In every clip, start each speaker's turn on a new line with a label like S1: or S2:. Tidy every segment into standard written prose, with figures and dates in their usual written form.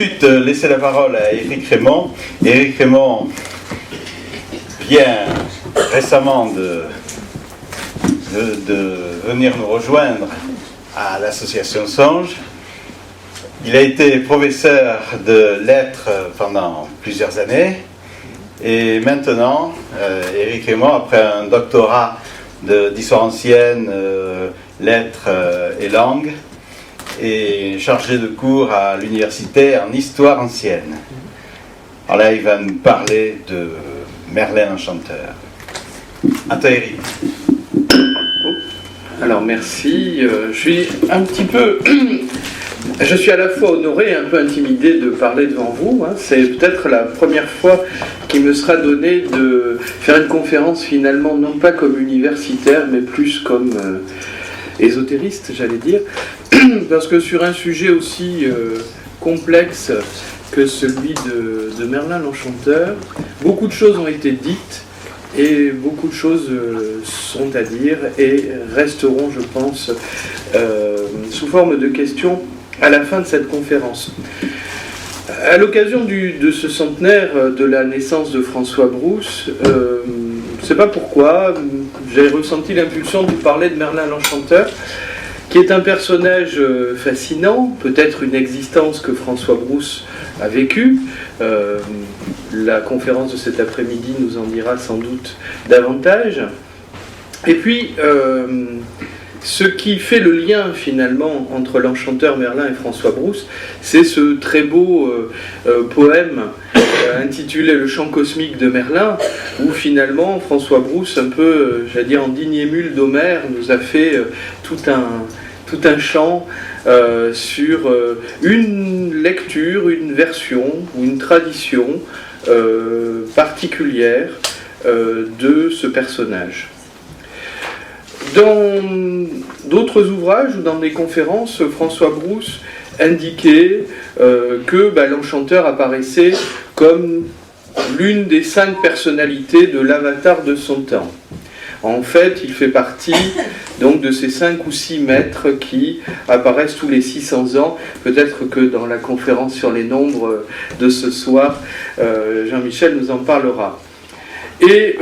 S1: Ensuite, laisser la parole à Éric Raymond. Éric Raymond vient récemment de venir nous rejoindre à l'association Songe. Il a été professeur de lettres pendant plusieurs années et maintenant, Éric Raymond, après un doctorat d'histoire ancienne, lettres et langues, est chargé de cours à l'université en histoire ancienne. Alors là, il va nous parler de Merlin l'Enchanteur. À toi, Éric.
S2: Alors merci, je suis un petit peu... Je suis à la fois honoré et un peu intimidé de parler devant vous. C'est peut-être la première fois qu'il me sera donné de faire une conférence finalement non pas comme universitaire, mais plus comme ésotériste, j'allais dire. Parce que sur un sujet aussi complexe que celui de Merlin l'Enchanteur, beaucoup de choses ont été dites et beaucoup de choses sont à dire et resteront, je pense, sous forme de questions à la fin de cette conférence. À l'occasion de ce centenaire de la naissance de François Brousse, je ne sais pas pourquoi, j'ai ressenti l'impulsion de vous parler de Merlin l'Enchanteur, qui est un personnage fascinant, peut-être une existence que François Brousse a vécue. La conférence de cet après-midi nous en dira sans doute davantage. Et puis, ce qui fait le lien finalement entre l'enchanteur Merlin et François Brousse, c'est ce très beau poème intitulé Le chant cosmique de Merlin, où finalement François Brousse, un peu, j'allais dire en digne émule d'Homère, nous a fait tout un chant sur une lecture, une version ou une tradition particulière de ce personnage. Dans d'autres ouvrages ou dans des conférences, François Brousse indiquait que l'enchanteur apparaissait comme l'une des 5 personnalités de l'avatar de son temps. En fait, il fait partie donc de ces 5 ou 6 maîtres qui apparaissent tous les 600 ans. Peut-être que dans la conférence sur les nombres de ce soir, Jean-Michel nous en parlera. Et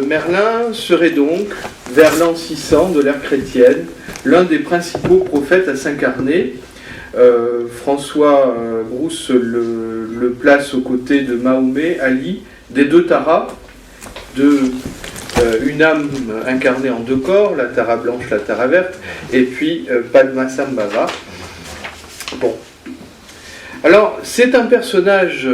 S2: Merlin serait donc, vers l'an 600 de l'ère chrétienne, l'un des principaux prophètes à s'incarner. François Brousse le place aux côtés de Mahomet, Ali, des 2 Taras, une âme incarnée en 2 corps, la Tara blanche, la Tara verte, et puis Padmasambhava. Bon. Alors, c'est un personnage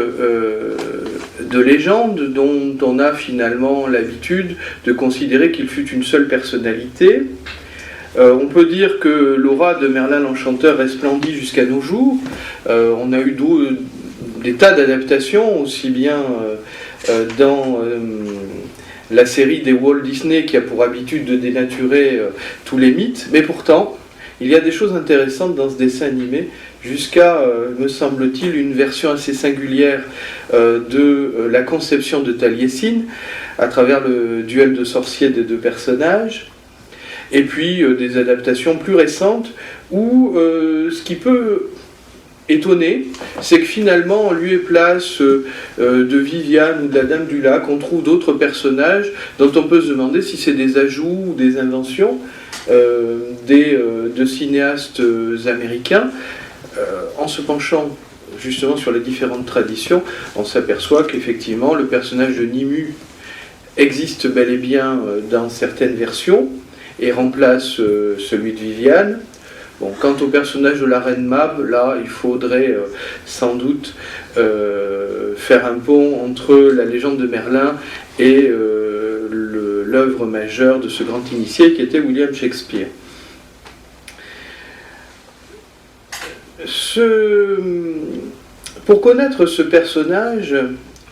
S2: de légende dont on a finalement l'habitude de considérer qu'il fut une seule personnalité. On peut dire que l'aura de Merlin l'Enchanteur resplendit jusqu'à nos jours. On a eu des tas d'adaptations, aussi bien dans la série des Walt Disney qui a pour habitude de dénaturer tous les mythes, mais pourtant, il y a des choses intéressantes dans ce dessin animé, jusqu'à, me semble-t-il, une version assez singulière de la conception de Taliesin, à travers le duel de sorciers des 2 personnages, et puis des adaptations plus récentes, où ce qui peut étonner, c'est que finalement, en lieu et place de Viviane ou de la Dame du Lac, on trouve d'autres personnages dont on peut se demander si c'est des ajouts ou des inventions de cinéastes américains. En se penchant justement sur les différentes traditions, on s'aperçoit qu'effectivement le personnage de Nimue existe bel et bien dans certaines versions et remplace celui de Viviane. Bon, quant au personnage de la reine Mab, là il faudrait sans doute faire un pont entre la légende de Merlin et l'œuvre majeure de ce grand initié qui était William Shakespeare. Pour connaître ce personnage,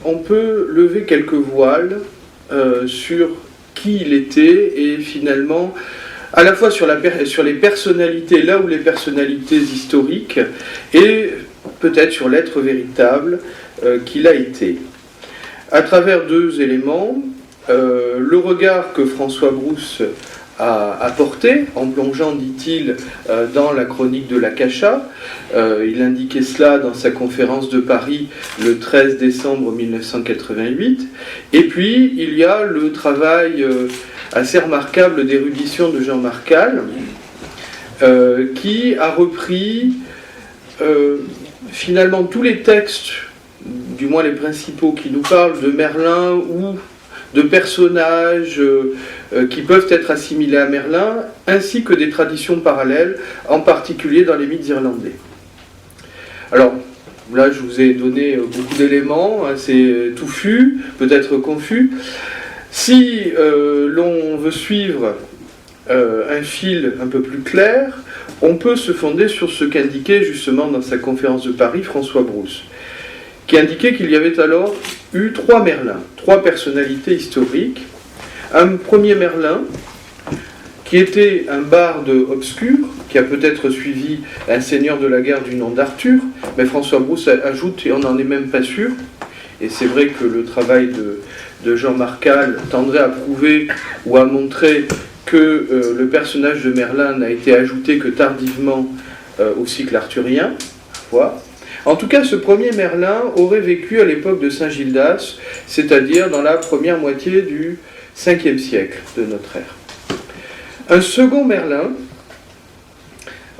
S2: on peut lever quelques voiles sur qui il était et finalement à la fois sur les personnalités, là où les personnalités historiques, et peut-être sur l'être véritable qu'il a été. À travers 2 éléments, le regard que François Brousse à apporter, en plongeant, dit-il, dans la chronique de l'Akasha. Il indiquait cela dans sa conférence de Paris le 13 décembre 1988. Et puis, il y a le travail assez remarquable d'érudition de Jean Marcal, qui a repris finalement tous les textes, du moins les principaux, qui nous parlent de Merlin ou de personnages qui peuvent être assimilés à Merlin, ainsi que des traditions parallèles, en particulier dans les mythes irlandais. Alors, là, je vous ai donné beaucoup d'éléments, assez touffus, peut-être confus. Si l'on veut suivre un fil un peu plus clair, on peut se fonder sur ce qu'indiquait justement dans sa conférence de Paris François Brousse, qui indiquait qu'il y avait alors eu 3 Merlins, 3 personnalités historiques. Un premier Merlin, qui était un barde obscur, qui a peut-être suivi un seigneur de la guerre du nom d'Arthur, mais François Brousse ajoute, et on n'en est même pas sûr, et c'est vrai que le travail de Jean Marcal tendrait à prouver ou à montrer que le personnage de Merlin n'a été ajouté que tardivement au cycle arthurien. Voilà. En tout cas, ce premier Merlin aurait vécu à l'époque de Saint Gildas, c'est-à-dire dans la première moitié du 5e siècle de notre ère. Un second Merlin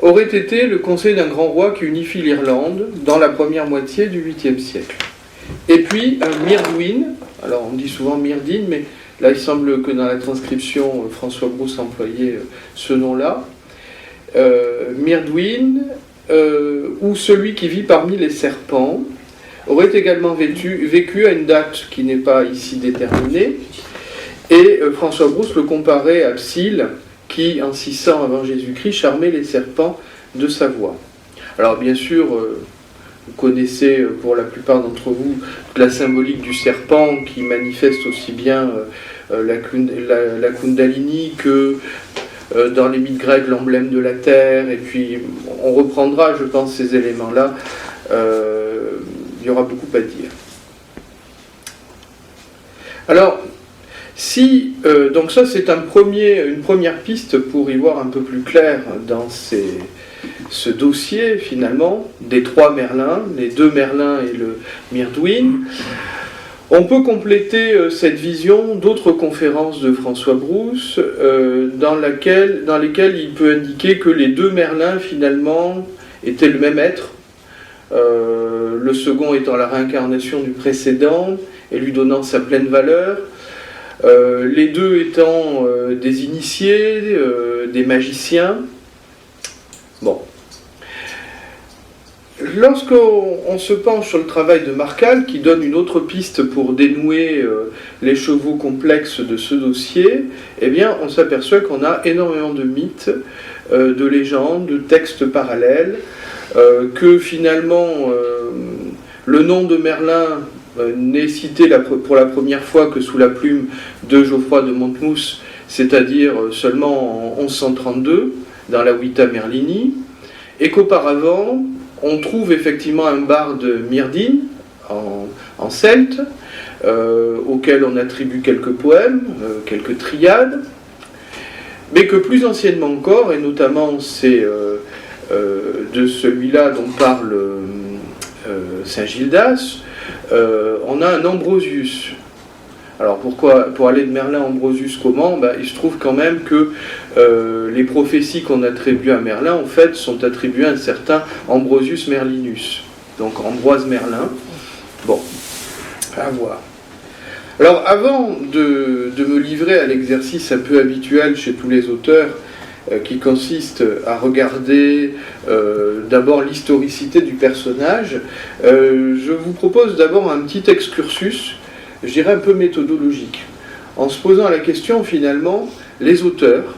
S2: aurait été le conseil d'un grand roi qui unifie l'Irlande dans la première moitié du 8e siècle. Et puis un Myrddwin, alors on dit souvent Myrdine, mais là il semble que dans la transcription François Brousse employait ce nom-là. Myrddwin, ou celui qui vit parmi les serpents, aurait également vécu à une date qui n'est pas ici déterminée, et François Brousse le comparait à Psylle, qui en 600 avant Jésus-Christ charmait les serpents de Savoie. Alors bien sûr, vous connaissez pour la plupart d'entre vous la symbolique du serpent qui manifeste aussi bien la Kundalini que dans les mythes grecs l'emblème de la terre, et puis on reprendra, je pense, ces éléments-là. Il y aura beaucoup à dire. Alors, si, donc ça c'est une première piste pour y voir un peu plus clair dans ce dossier finalement des 3 Merlins, les 2 Merlins et le Myrddwin. On peut compléter cette vision d'autres conférences de François Brousse dans lesquelles il peut indiquer que les 2 Merlins finalement étaient le même être, le second étant la réincarnation du précédent et lui donnant sa pleine valeur. Les 2 étant des initiés, des magiciens. Bon. Lorsqu'on se penche sur le travail de Marcal, qui donne une autre piste pour dénouer les chevaux complexes de ce dossier, eh bien, on s'aperçoit qu'on a énormément de mythes, de légendes, de textes parallèles, que finalement, le nom de Merlin n'est cité pour la première fois que sous la plume de Geoffroy de Montemousse, c'est-à-dire seulement en 1132, dans la Vita Merlini, et qu'auparavant, on trouve effectivement un barde Myrdine, en celte, auquel on attribue quelques poèmes, quelques triades, mais que plus anciennement encore, et notamment c'est de celui-là dont parle Saint Gildas, on a un Ambrosius. Alors pourquoi, pour aller de Merlin à Ambrosius, comment ? Il se trouve quand même que les prophéties qu'on attribue à Merlin, en fait, sont attribuées à un certain Ambrosius Merlinus. Donc Ambroise Merlin. Bon, à voir. Alors avant de me livrer à l'exercice un peu habituel chez tous les auteurs, qui consiste à regarder d'abord l'historicité du personnage, je vous propose d'abord un petit excursus, je dirais un peu méthodologique, en se posant la question finalement, les auteurs,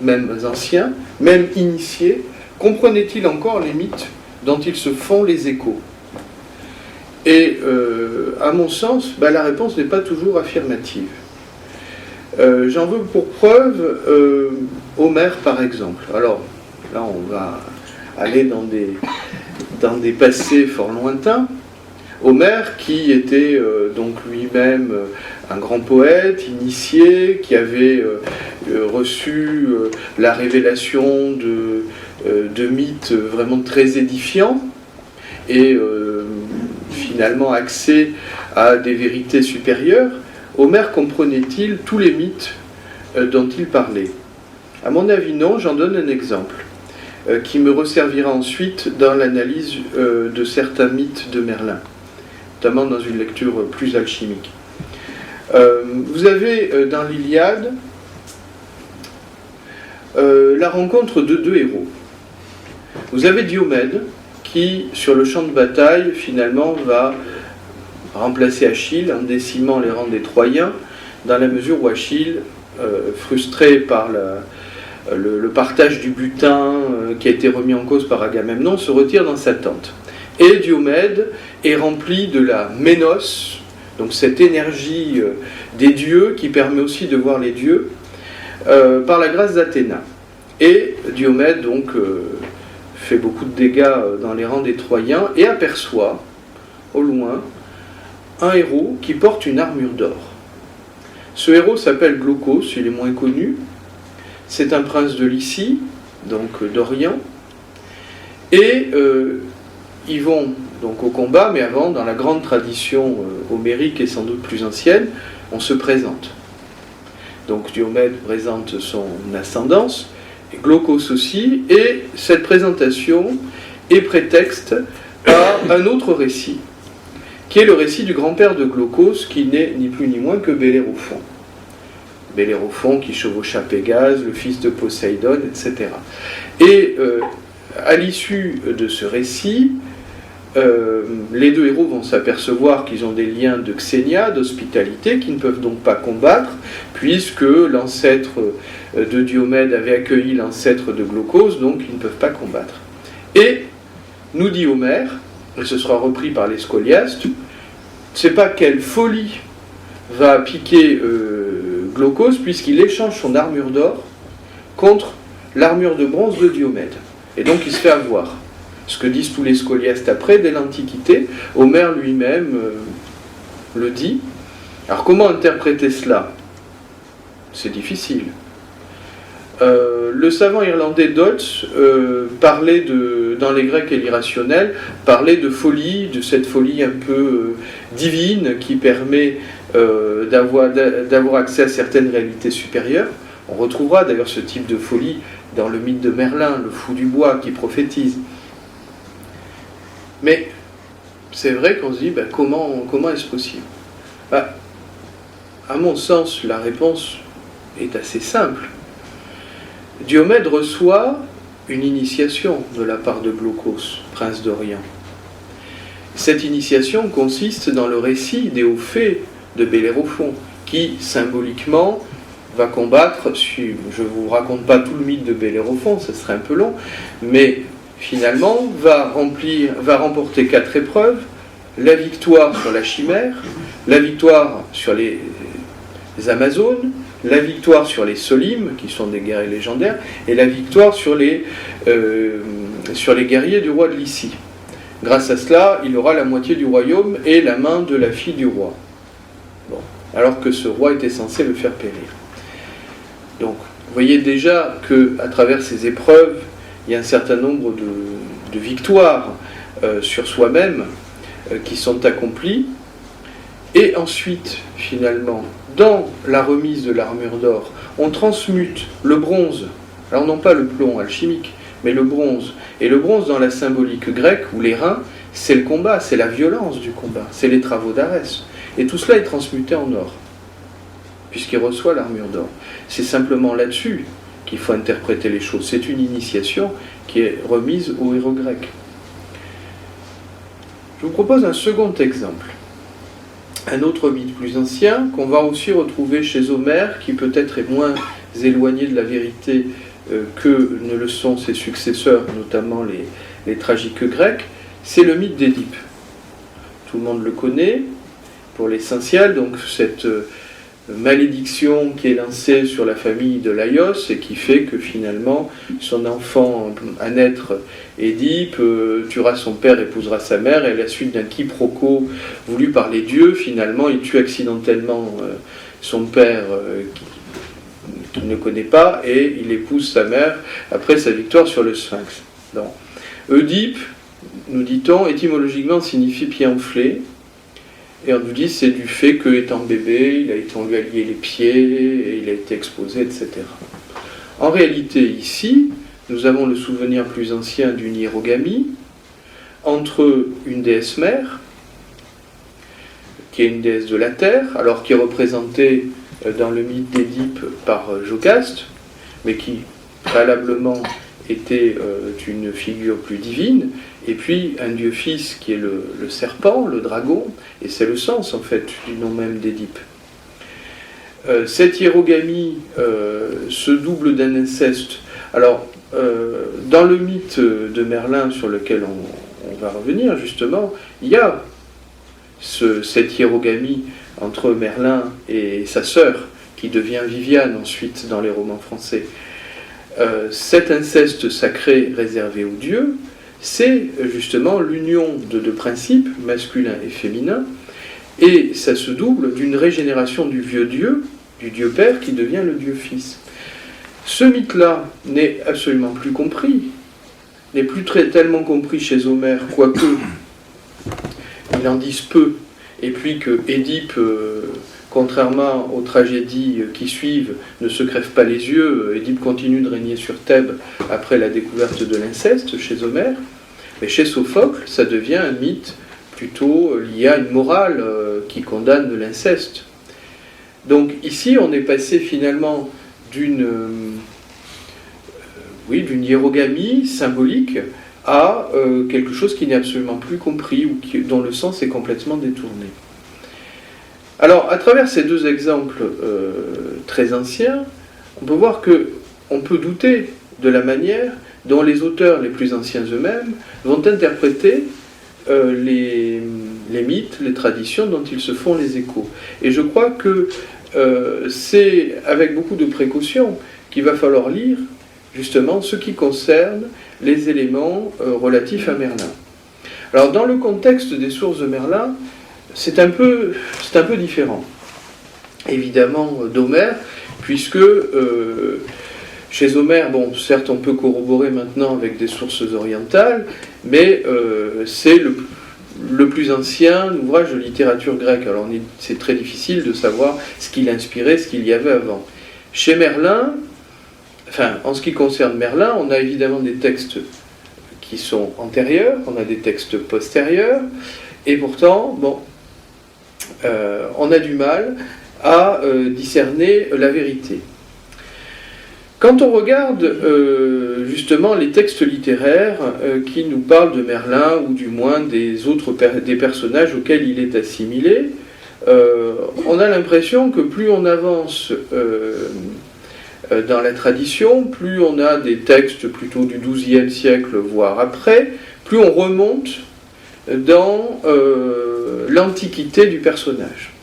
S2: même anciens, même initiés, comprenaient-ils encore les mythes dont ils se font les échos ? Et à mon sens, la réponse n'est pas toujours affirmative. J'en veux pour preuve Homère par exemple. Alors là on va aller dans des passés fort lointains. Homère qui était donc lui-même un grand poète, initié, qui avait reçu la révélation de mythes vraiment très édifiants et finalement accès à des vérités supérieures, Homère comprenait-il tous les mythes dont il parlait? À mon avis, non. J'en donne un exemple qui me resservira ensuite dans l'analyse de certains mythes de Merlin, notamment dans une lecture plus alchimique. Vous avez dans l'Iliade la rencontre de deux héros. Vous avez Diomède qui, sur le champ de bataille, finalement va remplacer Achille en décimant les rangs des Troyens, dans la mesure où Achille, frustré par le partage du butin qui a été remis en cause par Agamemnon, se retire dans sa tente. Et Diomède est rempli de la ménos, donc cette énergie des dieux qui permet aussi de voir les dieux, par la grâce d'Athéna. Et Diomède donc fait beaucoup de dégâts dans les rangs des Troyens et aperçoit au loin un héros qui porte une armure d'or. Ce héros s'appelle Glaucos, il est moins connu. C'est un prince de Lycie, donc d'Orient. Et ils vont donc au combat, mais avant, dans la grande tradition homérique et sans doute plus ancienne, on se présente. Donc Diomède présente son ascendance, et Glaucos aussi, et cette présentation est prétexte à un autre récit, qui est le récit du grand-père de Glaucos, qui n'est ni plus ni moins que Bellérophon. Bellérophon qui chevaucha Pégase, le fils de Poséidon, etc. Et à l'issue de ce récit, les deux héros vont s'apercevoir qu'ils ont des liens de xénia, d'hospitalité, qui ne peuvent donc pas combattre, puisque l'ancêtre de Diomède avait accueilli l'ancêtre de Glaucos, donc ils ne peuvent pas combattre. Et, nous dit Homère, et ce sera repris par les scoliastes, je ne sais pas quelle folie va piquer Glaucos, puisqu'il échange son armure d'or contre l'armure de bronze de Diomède. Et donc il se fait avoir. Ce que disent tous les scoliastes après, dès l'Antiquité, Homère lui-même le dit. Alors comment interpréter cela? C'est difficile. Le savant irlandais Dodds parlait dans les Grecs et l'irrationnel, parlait de folie, de cette folie un peu divine qui permet d'avoir accès à certaines réalités supérieures. On retrouvera d'ailleurs ce type de folie dans le mythe de Merlin, le fou du bois qui prophétise. Mais c'est vrai qu'on se dit, comment est-ce possible? À mon sens, la réponse est assez simple. Diomède reçoit une initiation de la part de Glaucos, prince d'Orient. Cette initiation consiste dans le récit des hauts faits de Bellérophon, qui symboliquement va combattre, je ne vous raconte pas tout le mythe de Bellérophon, ce serait un peu long, mais finalement va remporter 4 épreuves: la victoire sur la chimère, la victoire sur les Amazones, la victoire sur les Solimes, qui sont des guerriers légendaires, et la victoire sur les guerriers du roi de Lycie. Grâce à cela, il aura la moitié du royaume et la main de la fille du roi. Bon, alors que ce roi était censé le faire périr. Donc, vous voyez déjà qu'à travers ces épreuves, il y a un certain nombre de victoires sur soi-même qui sont accomplies. Et ensuite, finalement, dans la remise de l'armure d'or, on transmute le bronze, alors non pas le plomb alchimique, mais le bronze. Et le bronze, dans la symbolique grecque, ou les reins, c'est le combat, c'est la violence du combat, c'est les travaux d'Arès. Et tout cela est transmuté en or, puisqu'il reçoit l'armure d'or. C'est simplement là-dessus qu'il faut interpréter les choses. C'est une initiation qui est remise aux héros grecs. Je vous propose un second exemple. Un autre mythe plus ancien, qu'on va aussi retrouver chez Homère, qui peut-être est moins éloigné de la vérité que ne le sont ses successeurs, notamment les tragiques grecs, c'est le mythe d'Édipe. Tout le monde le connaît, pour l'essentiel, donc cette malédiction qui est lancée sur la famille de Laios et qui fait que finalement son enfant à naître, Édipe, tuera son père, épousera sa mère, et à la suite d'un quiproquo voulu par les dieux, finalement il tue accidentellement son père qu'il ne connaît pas, et il épouse sa mère après sa victoire sur le Sphinx. Donc, Oedipe, nous dit-on, étymologiquement signifie pied enflé. Et on nous dit c'est du fait qu'étant bébé, on lui a lié les pieds, et il a été exposé, etc. En réalité, ici, nous avons le souvenir plus ancien d'une hiérogamie entre une déesse mère, qui est une déesse de la terre, alors qui est représentée dans le mythe d'Édipe par Jocaste, mais qui préalablement était une figure plus divine, et puis un dieu fils qui est le serpent, le dragon, et c'est le sens en fait du nom même d'Édipe. Cette hiérogamie se double d'un inceste. Alors, dans le mythe de Merlin sur lequel on va revenir justement, il y a cette hiérogamie entre Merlin et sa sœur, qui devient Viviane ensuite dans les romans français. Cet inceste sacré réservé aux dieux, c'est justement l'union de deux principes, masculin et féminin, et ça se double d'une régénération du vieux dieu, du dieu père, qui devient le dieu fils. Ce mythe-là n'est absolument plus compris, n'est plus tellement compris chez Homère, quoique il en dise peu, et puis que Édipe, contrairement aux tragédies qui suivent, ne se crève pas les yeux. Édipe continue de régner sur Thèbes après la découverte de l'inceste chez Homère. Mais chez Sophocle, ça devient un mythe plutôt lié à une morale qui condamne l'inceste. Donc ici, on est passé finalement d'une hiérogamie symbolique à quelque chose qui n'est absolument plus compris ou dont le sens est complètement détourné. Alors, à travers ces deux exemples très anciens, on peut voir qu'on peut douter de la manière dont les auteurs les plus anciens eux-mêmes vont interpréter les mythes, les traditions dont ils se font les échos. Et je crois que c'est avec beaucoup de précaution qu'il va falloir lire justement ce qui concerne les éléments relatifs à Merlin. Alors, dans le contexte des sources de Merlin, c'est un peu différent, évidemment, d'Homère, puisque chez Homère, bon, certes, on peut corroborer maintenant avec des sources orientales, mais c'est le plus ancien ouvrage de littérature grecque. Alors, c'est très difficile de savoir ce qu'il inspirait, ce qu'il y avait avant. Chez Merlin, en ce qui concerne Merlin, on a évidemment des textes qui sont antérieurs, on a des textes postérieurs, et pourtant, on a du mal à discerner la vérité. Quand on regarde justement les textes littéraires qui nous parlent de Merlin, ou du moins des personnages auxquels il est assimilé, on a l'impression que plus on avance dans la tradition, plus on a des textes plutôt du XIIe siècle, voire après, plus on remonte dans l'antiquité du personnage.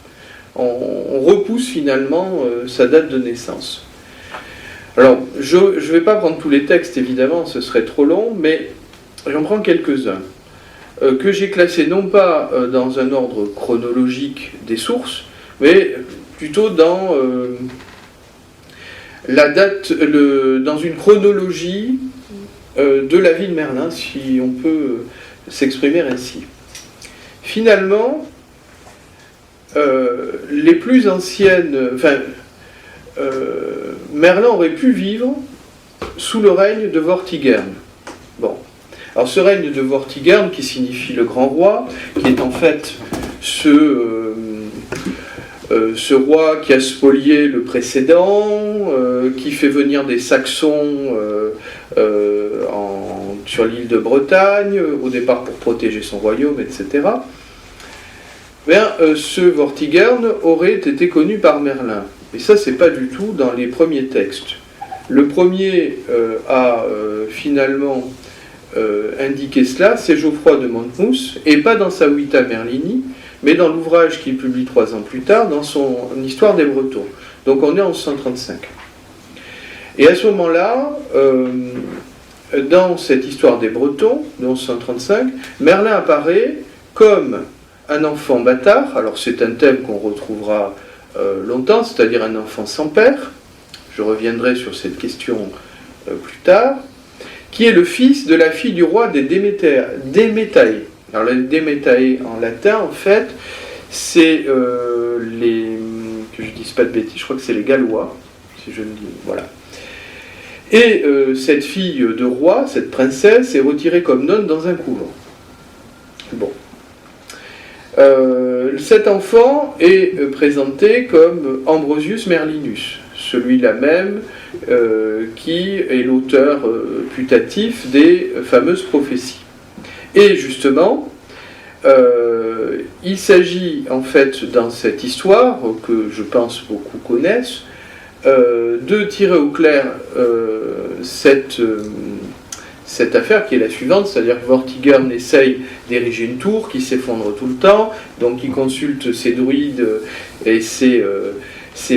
S2: On repousse finalement sa date de naissance. Alors, je ne vais pas prendre tous les textes, évidemment, ce serait trop long, mais j'en prends quelques-uns, que j'ai classés non pas dans un ordre chronologique des sources, mais plutôt dans la date, dans une chronologie de la vie de Merlin, si on peut s'exprimer ainsi. Finalement, les plus anciennes... Merlin aurait pu vivre sous le règne de Vortigern. Bon. Alors ce règne de Vortigern, qui signifie le grand roi, qui est en fait ce roi qui a spolié le précédent, qui fait venir des Saxons sur l'île de Bretagne, au départ pour protéger son royaume, etc. Ce Vortigern aurait été connu par Merlin. Et ça, c'est pas du tout dans les premiers textes. Le premier a finalement indiqué cela, c'est Geoffroy de Montemousse, et pas dans sa Vita Merlini, mais dans l'ouvrage qu'il publie 3 ans plus tard, dans son Histoire des Bretons. Donc on est en 1135. Et à ce moment-là, dans cette Histoire des Bretons, de 1135, Merlin apparaît comme un enfant bâtard. Alors c'est un thème qu'on retrouvera longtemps, c'est-à-dire un enfant sans père. Je reviendrai sur cette question plus tard. Qui est le fils de la fille du roi des Démétae. Alors les Démétae en latin, en fait, c'est les... que je ne dise pas de bêtises, je crois que c'est les Gallois, si je le dis, voilà. Et cette fille de roi, cette princesse, est retirée comme nonne dans un couvent. Bon. Cet enfant est présenté comme Ambrosius Merlinus, celui-là même qui est l'auteur putatif des fameuses prophéties. Et justement, il s'agit en fait dans cette histoire, que je pense beaucoup connaissent, de tirer au clair cette affaire qui est la suivante, c'est-à-dire que Vortigern essaye d'ériger une tour qui s'effondre tout le temps, donc il consulte ses druides et ses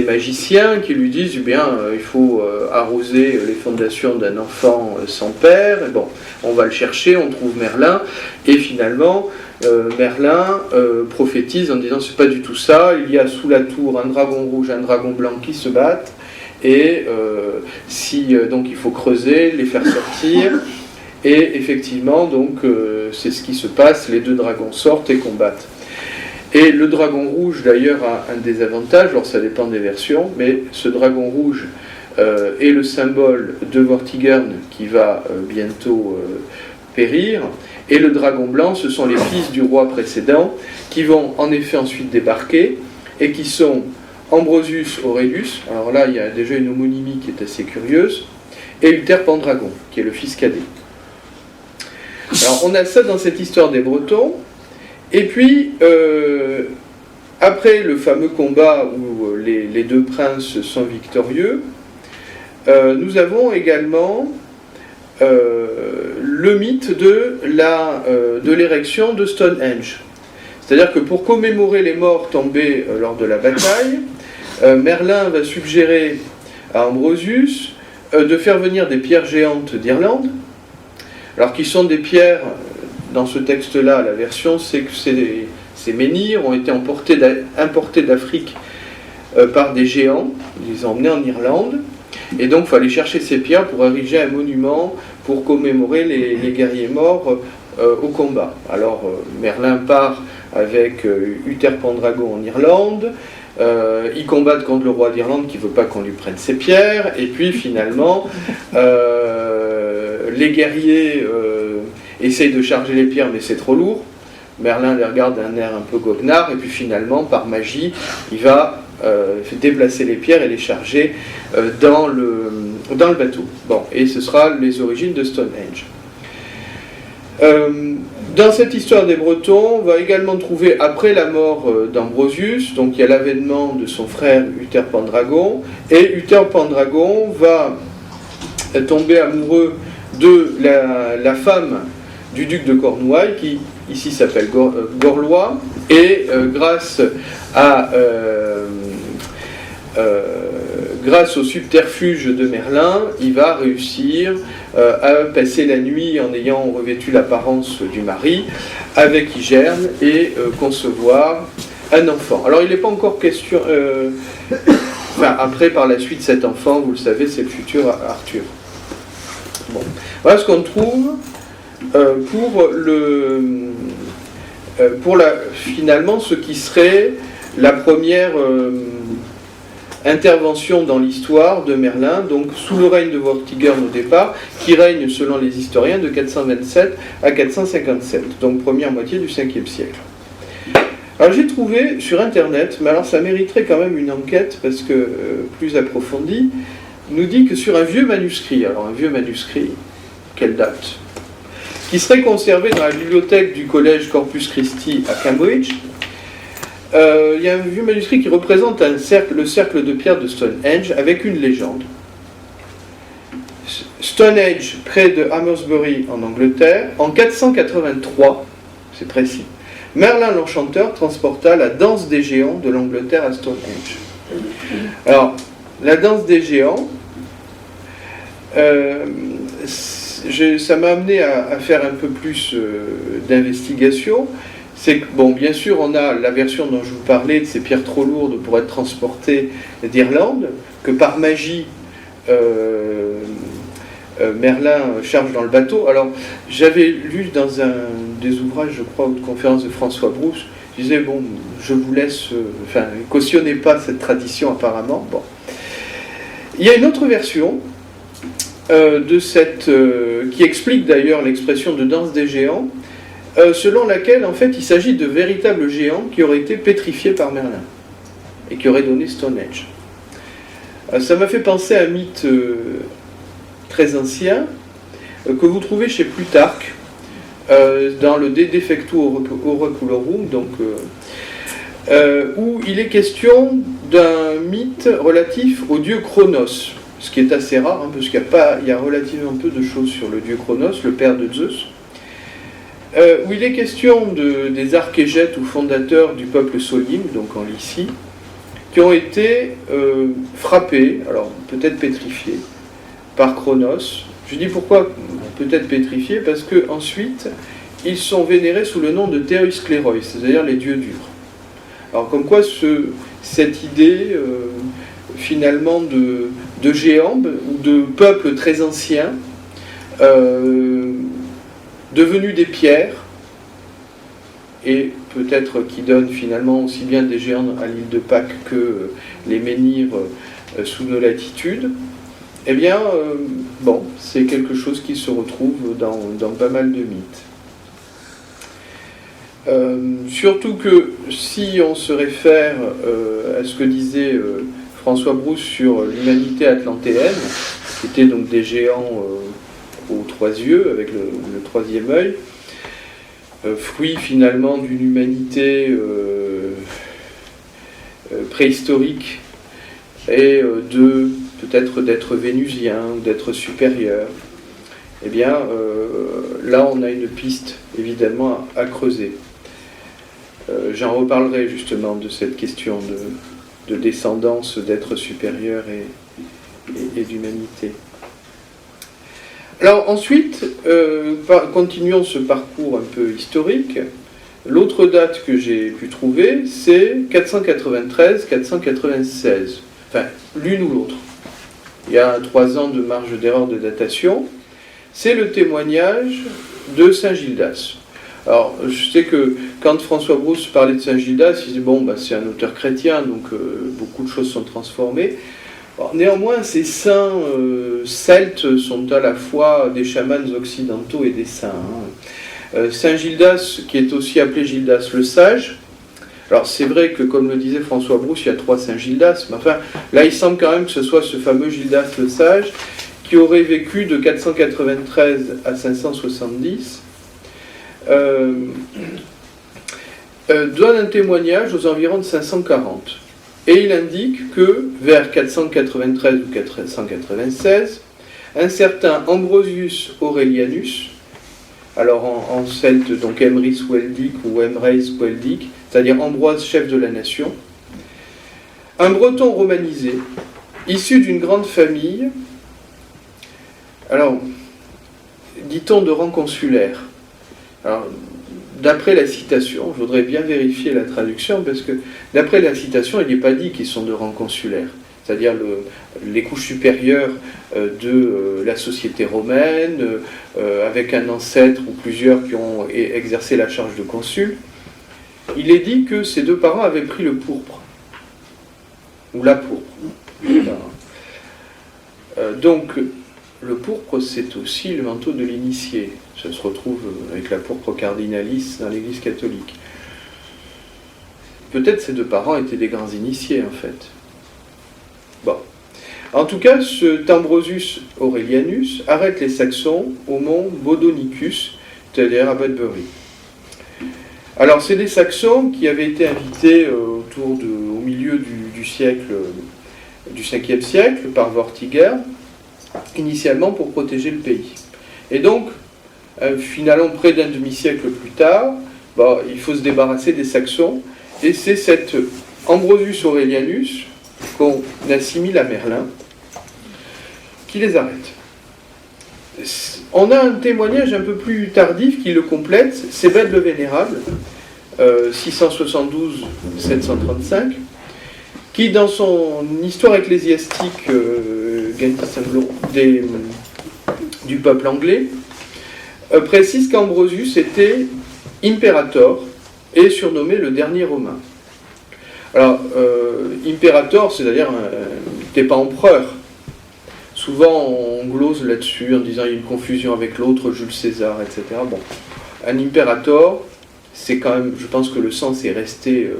S2: magiciens qui lui disent il faut arroser les fondations d'un enfant sans père. Et bon, on va le chercher, on trouve Merlin, et finalement Merlin prophétise en disant c'est pas du tout ça, il y a sous la tour un dragon rouge, un dragon blanc qui se battent, et donc il faut creuser, les faire sortir, et effectivement donc c'est ce qui se passe, les 2 dragons sortent et combattent. Et le dragon rouge d'ailleurs a un désavantage, alors ça dépend des versions, mais ce dragon rouge est le symbole de Vortigern qui va bientôt périr, et le dragon blanc, ce sont les fils du roi précédent qui vont en effet ensuite débarquer, et qui sont Ambrosius Aurelius, alors là il y a déjà une homonymie qui est assez curieuse, et Uther Pendragon, qui est le fils cadet. Alors on a ça dans cette histoire des Bretons, et puis après le fameux combat où les 2 princes sont victorieux, nous avons également le mythe de l'érection de Stonehenge. C'est-à-dire que pour commémorer les morts tombés lors de la bataille, Merlin va suggérer à Ambrosius de faire venir des pierres géantes d'Irlande, alors qui sont des pierres, dans ce texte-là, la version, c'est que ces menhirs ont été importés d'Afrique par des géants, ils les ont emmenés en Irlande, et donc il fallait chercher ces pierres pour ériger un monument pour commémorer les guerriers morts au combat. Alors Merlin part avec Uther Pendragon en Irlande, ils combattent contre le roi d'Irlande qui ne veut pas qu'on lui prenne ses pierres, et puis finalement les guerriers essayent de charger les pierres mais c'est trop lourd. Merlin les regarde d'un air un peu goguenard, et puis finalement par magie il va déplacer les pierres et les charger dans le bateau. Bon, et ce sera les origines de Stonehenge. Dans cette histoire des Bretons, on va également trouver, après la mort d'Ambrosius, donc il y a l'avènement de son frère Uther Pendragon, et Uther Pendragon va tomber amoureux de la femme du duc de Cornouailles, qui ici s'appelle Gorlois, et grâce au subterfuge de Merlin, il va réussir à passer la nuit en ayant revêtu l'apparence du mari avec Igerne et concevoir un enfant. Alors il n'est pas encore question... après, par la suite, cet enfant, vous le savez, c'est le futur Arthur. Bon. Voilà ce qu'on trouve finalement ce qui serait la première intervention dans l'histoire de Merlin, donc sous le règne de Vortigern au départ, qui règne selon les historiens de 427 à 457, donc première moitié du 5e siècle. Alors j'ai trouvé sur internet, mais alors ça mériterait quand même une enquête parce que plus approfondie, nous dit que sur un vieux manuscrit, alors un vieux manuscrit, quelle date, qui serait conservé dans la bibliothèque du collège Corpus Christi à Cambridge, il y a un vieux manuscrit qui représente le cercle de pierre de Stonehenge avec une légende. Stonehenge, près de Hammersbury en Angleterre, en 483, c'est précis, Merlin l'Enchanteur transporta la danse des géants de l'Angleterre à Stonehenge. Alors, la danse des géants, ça m'a amené à faire un peu plus d'investigation. C'est que, bon, bien sûr, on a la version dont je vous parlais, de ces pierres trop lourdes pour être transportées d'Irlande, que par magie, Merlin charge dans le bateau. Alors, j'avais lu dans un des ouvrages, je crois, ou de conférence de François Brousse, je disais, bon, je vous laisse, cautionnez pas cette tradition apparemment. Bon. Il y a une autre version qui explique d'ailleurs l'expression de danse des géants, selon laquelle, en fait, il s'agit de véritables géants qui auraient été pétrifiés par Merlin et qui auraient donné Stonehenge. Ça m'a fait penser à un mythe très ancien que vous trouvez chez Plutarque dans le De Defectu Oraculorum, donc, où il est question d'un mythe relatif au dieu Chronos, ce qui est assez rare, hein, parce qu'il y a relativement peu de choses sur le dieu Chronos, le père de Zeus, où il est question des archégètes ou fondateurs du peuple Solim, donc en Lycie, qui ont été frappés, alors peut-être pétrifiés, par Chronos. Je dis pourquoi peut-être pétrifiés, parce qu'ensuite, ils sont vénérés sous le nom de Theus Cleroi, c'est-à-dire les dieux durs. Alors comme quoi cette idée finalement de géants ou de peuples très anciens devenus des pierres, et peut-être qui donnent finalement aussi bien des géants à l'île de Pâques que les menhirs sous nos latitudes, eh bien, bon, c'est quelque chose qui se retrouve dans pas mal de mythes. Surtout que si on se réfère à ce que disait François Brousse sur l'humanité atlantéenne, qui était donc des géants aux trois yeux, avec le troisième œil, fruit finalement d'une humanité préhistorique et peut-être d'être vénusien ou d'être supérieur, eh bien là on a une piste évidemment à creuser. J'en reparlerai justement de cette question de descendance, d'être supérieur et d'humanité. Alors ensuite, continuons ce parcours un peu historique. L'autre date que j'ai pu trouver, c'est 493-496. Enfin, l'une ou l'autre. Il y a 3 ans de marge d'erreur de datation. C'est le témoignage de Saint Gildas. Alors, je sais que quand François Brousse parlait de Saint Gildas, il disait, bon, c'est un auteur chrétien, donc beaucoup de choses sont transformées. Alors, néanmoins, ces saints celtes sont à la fois des chamans occidentaux et des saints. Saint Gildas, qui est aussi appelé Gildas le Sage. Alors, c'est vrai que, comme le disait François Brousse, il y a 3 Saint Gildas, mais enfin, là, il semble quand même que ce soit ce fameux Gildas le Sage, qui aurait vécu de 493 à 570, donne un témoignage aux environs de 540. Et il indique que vers 493 ou 496, un certain Ambrosius Aurelianus, alors en celte, donc Emrys Weldic ou Emreis Weldic, c'est-à-dire Ambroise, chef de la nation, un breton romanisé, issu d'une grande famille, alors, dit-on de rang consulaire. Alors, d'après la citation, je voudrais bien vérifier la traduction, parce que d'après la citation, il n'est pas dit qu'ils sont de rang consulaire, c'est-à-dire les couches supérieures de la société romaine, avec un ancêtre ou plusieurs qui ont exercé la charge de consul. Il est dit que ses 2 parents avaient pris le pourpre, ou la pourpre. Donc, le pourpre, c'est aussi le manteau de l'initié. Ça se retrouve avec la pourpre cardinalis dans l'Église catholique. Peut-être ces 2 parents étaient des grands initiés, en fait. Bon. En tout cas, ce Ambrosius Aurelianus arrête les Saxons au mont Bodonicus, c'est-à-dire à Budbury. Alors, c'est des Saxons qui avaient été invités au milieu du siècle, du 5e siècle, par Vortigern, initialement pour protéger le pays. Et donc, finalement, près d'un demi-siècle plus tard, il faut se débarrasser des Saxons, et c'est cet Ambrosius Aurelianus, qu'on assimile à Merlin, qui les arrête. On a un témoignage un peu plus tardif qui le complète, c'est Bède le Vénérable, 672-735, qui dans son histoire ecclésiastique du peuple anglais, précise qu'Ambrosius était imperator et surnommé le dernier Romain. Alors, imperator, c'est-à-dire, n'était pas empereur. Souvent, on glose là-dessus en disant qu'il y a une confusion avec l'autre, Jules César, etc. Bon, un imperator, c'est quand même, je pense que le sens est resté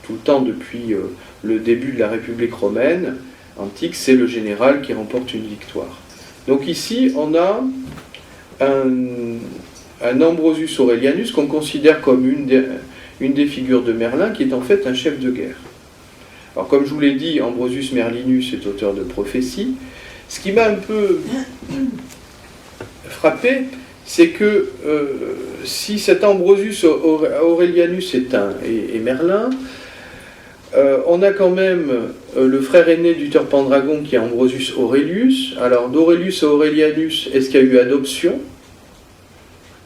S2: tout le temps depuis le début de la République romaine antique, c'est le général qui remporte une victoire. Donc ici, on a un Ambrosius Aurelianus qu'on considère comme une des figures de Merlin, qui est en fait un chef de guerre. Alors comme je vous l'ai dit, Ambrosius Merlinus est auteur de prophéties. Ce qui m'a un peu frappé, c'est que si cet Ambrosius Aurelianus est Merlin, on a quand même le frère aîné d'Uther Pendragon qui est Ambrosius Aurelius. Alors d'Aurelius à Aurelianus, est-ce qu'il y a eu adoption ?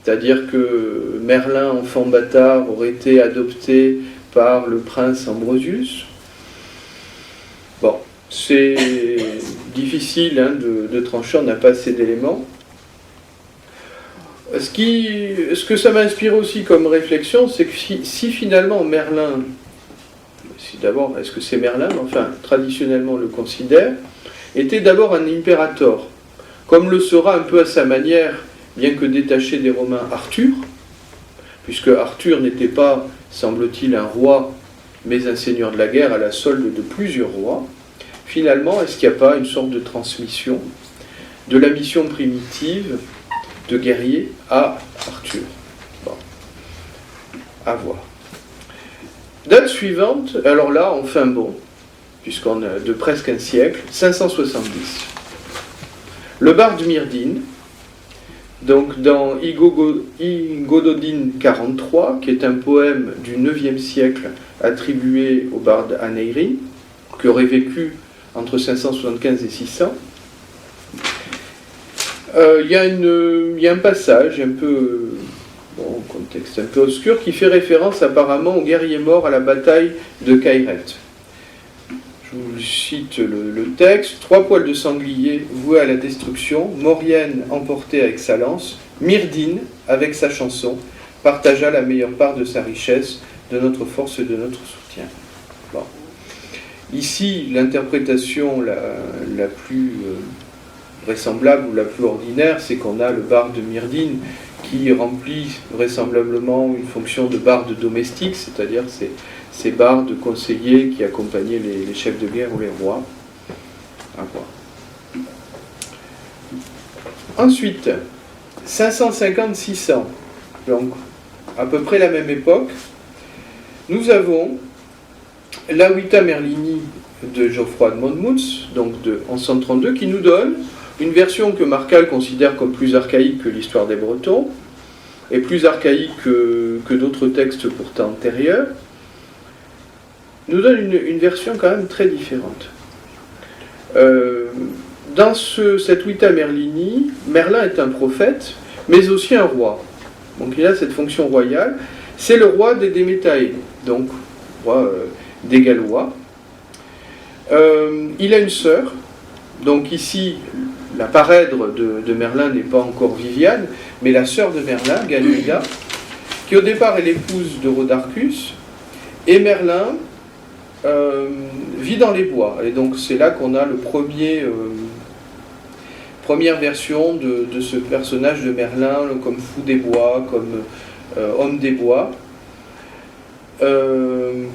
S2: C'est-à-dire que Merlin, enfant bâtard, aurait été adopté par le prince Ambrosius. Bon, c'est difficile de trancher, on n'a pas assez d'éléments. Ce que ça m'a inspiré aussi comme réflexion, c'est que si finalement Merlin, d'abord, est-ce que c'est Merlin, enfin, traditionnellement on le considère, était d'abord un imperator, comme le sera un peu à sa manière, bien que détaché des Romains, Arthur, puisque Arthur n'était pas, semble-t-il, un roi, mais un seigneur de la guerre à la solde de plusieurs rois. Finalement, est-ce qu'il n'y a pas une sorte de transmission de la mission primitive de guerrier à Arthur ? Bon, à voir. Date suivante, alors là, on fait un bond, puisqu'on a de presque un siècle, 570. Le barde Myrdine, donc dans Igododin 43, qui est un poème du 9e siècle attribué au barde Aneirin, qui aurait vécu entre 575 et 600, il y a un passage un peu, contexte un peu obscur, qui fait référence apparemment aux guerriers morts à la bataille de Kairet. Je vous cite le texte. 3 poils de sanglier voués à la destruction, Maurienne emportée avec sa lance, Myrdine, avec sa chanson, partagea la meilleure part de sa richesse, de notre force et de notre soutien. Bon. Ici, l'interprétation la plus vraisemblable ou la plus ordinaire, c'est qu'on a le barde de Myrdine qui remplit vraisemblablement une fonction de barde domestique, c'est-à-dire ces bardes conseillers qui accompagnaient les chefs de guerre ou les rois. À voir. Ensuite, 550-600, donc à peu près la même époque, nous avons la Vita Merlini de Geoffroy de Monmouth, donc de 1132, qui nous donne une version que Marcal considère comme plus archaïque que l'histoire des Bretons, et plus archaïque que d'autres textes pourtant antérieurs, nous donne une version quand même très différente. Dans cette Vita Merlini, Merlin est un prophète, mais aussi un roi. Donc il a cette fonction royale. C'est le roi des Démétae, donc roi des Gallois. Il a une sœur, donc ici, la parèdre de Merlin n'est pas encore Viviane, mais la sœur de Merlin, Ganida, qui au départ est l'épouse de Rhodarcus, et Merlin vit dans les bois. Et donc c'est là qu'on a le première version de ce personnage de Merlin, comme fou des bois, comme homme des bois, que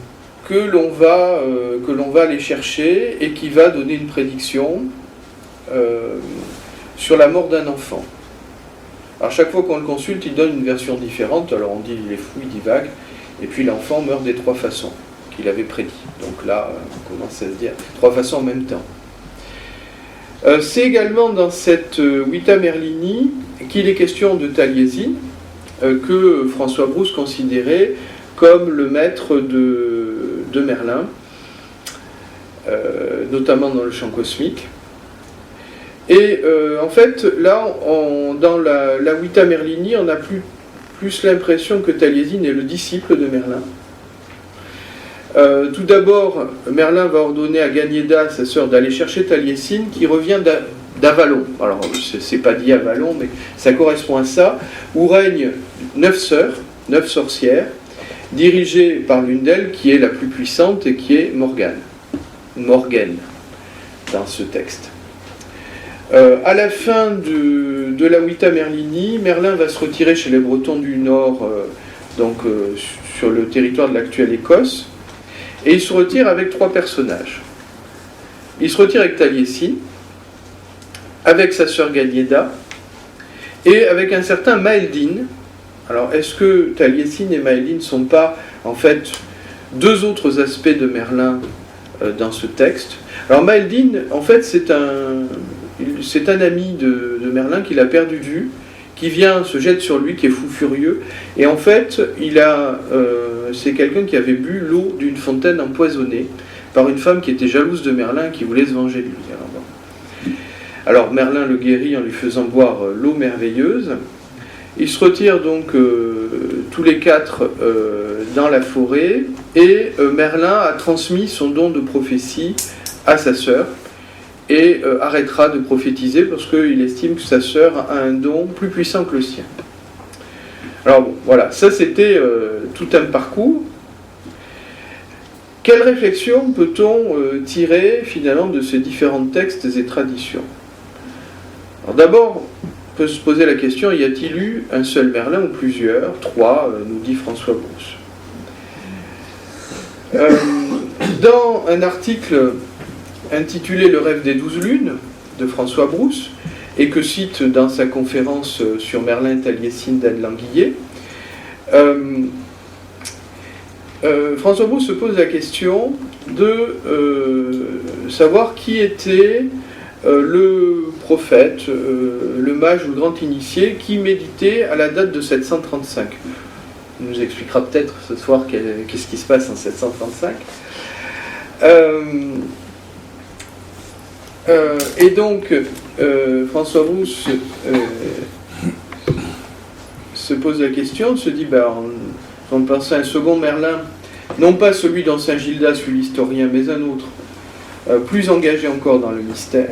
S2: l'on va aller chercher et qui va donner une prédiction sur la mort d'un enfant. Alors chaque fois qu'on le consulte, il donne une version différente. Alors on dit il est fou, il divague, et puis l'enfant meurt des 3 façons qu'il avait prédit. Donc là, on commence à se dire 3 façons en même temps. C'est également dans cette Vita Merlini qu'il est question de Taliesin, que François Brousse considérait comme le maître de Merlin, notamment dans le champ cosmique. Et en fait, là, dans la Vita Merlini, on a plus l'impression que Taliesin est le disciple de Merlin. Tout d'abord, Merlin va ordonner à Ganyéda, sa sœur, d'aller chercher Taliesin, qui revient d'Avalon. Alors, c'est pas dit Avalon, mais ça correspond à ça, où règnent 9 sœurs, 9 sorcières, dirigées par l'une d'elles, qui est la plus puissante, et qui est Morgane, dans ce texte. À la fin de la Vita Merlini, Merlin va se retirer chez les Bretons du Nord, sur le territoire de l'actuelle Écosse, et il se retire avec 3 personnages. Il se retire avec Taliesin, avec sa sœur Ganyéda, et avec un certain Maëldin. Alors, est-ce que Taliesin et Maëldin ne sont pas, en fait, 2 autres aspects de Merlin dans ce texte? Alors, Maëldin, en fait, c'est un ami de Merlin qu'il a perdu de vue, qui vient, se jette sur lui, qui est fou furieux, et en fait, c'est quelqu'un qui avait bu l'eau d'une fontaine empoisonnée par une femme qui était jalouse de Merlin, qui voulait se venger de lui. Alors Merlin le guérit en lui faisant boire l'eau merveilleuse. Ils se retirent donc tous les 4 dans la forêt, et Merlin a transmis son don de prophétie à sa sœur, et arrêtera de prophétiser parce qu'il estime que sa sœur a un don plus puissant que le sien. Alors bon, voilà, ça c'était tout un parcours. Quelle réflexion peut-on tirer finalement de ces différents textes et traditions? Alors d'abord, on peut se poser la question, y a-t-il eu un seul Merlin ou plusieurs? 3, nous dit François Brousse. Dans un article intitulé « Le rêve des 12 lunes » de François Brousse, et que cite dans sa conférence sur Merlin Taliesin d'Anne Languillet, François Brousse se pose la question de savoir qui était le prophète, le mage ou le grand initié qui méditait à la date de 735. Il nous expliquera peut-être ce soir qu'est-ce qui se passe en 735. Et donc, François Brousse se pose la question, se dit, on pense à un second Merlin, non pas celui dont Saint Gildas fut l'historien, mais un autre, plus engagé encore dans le mystère.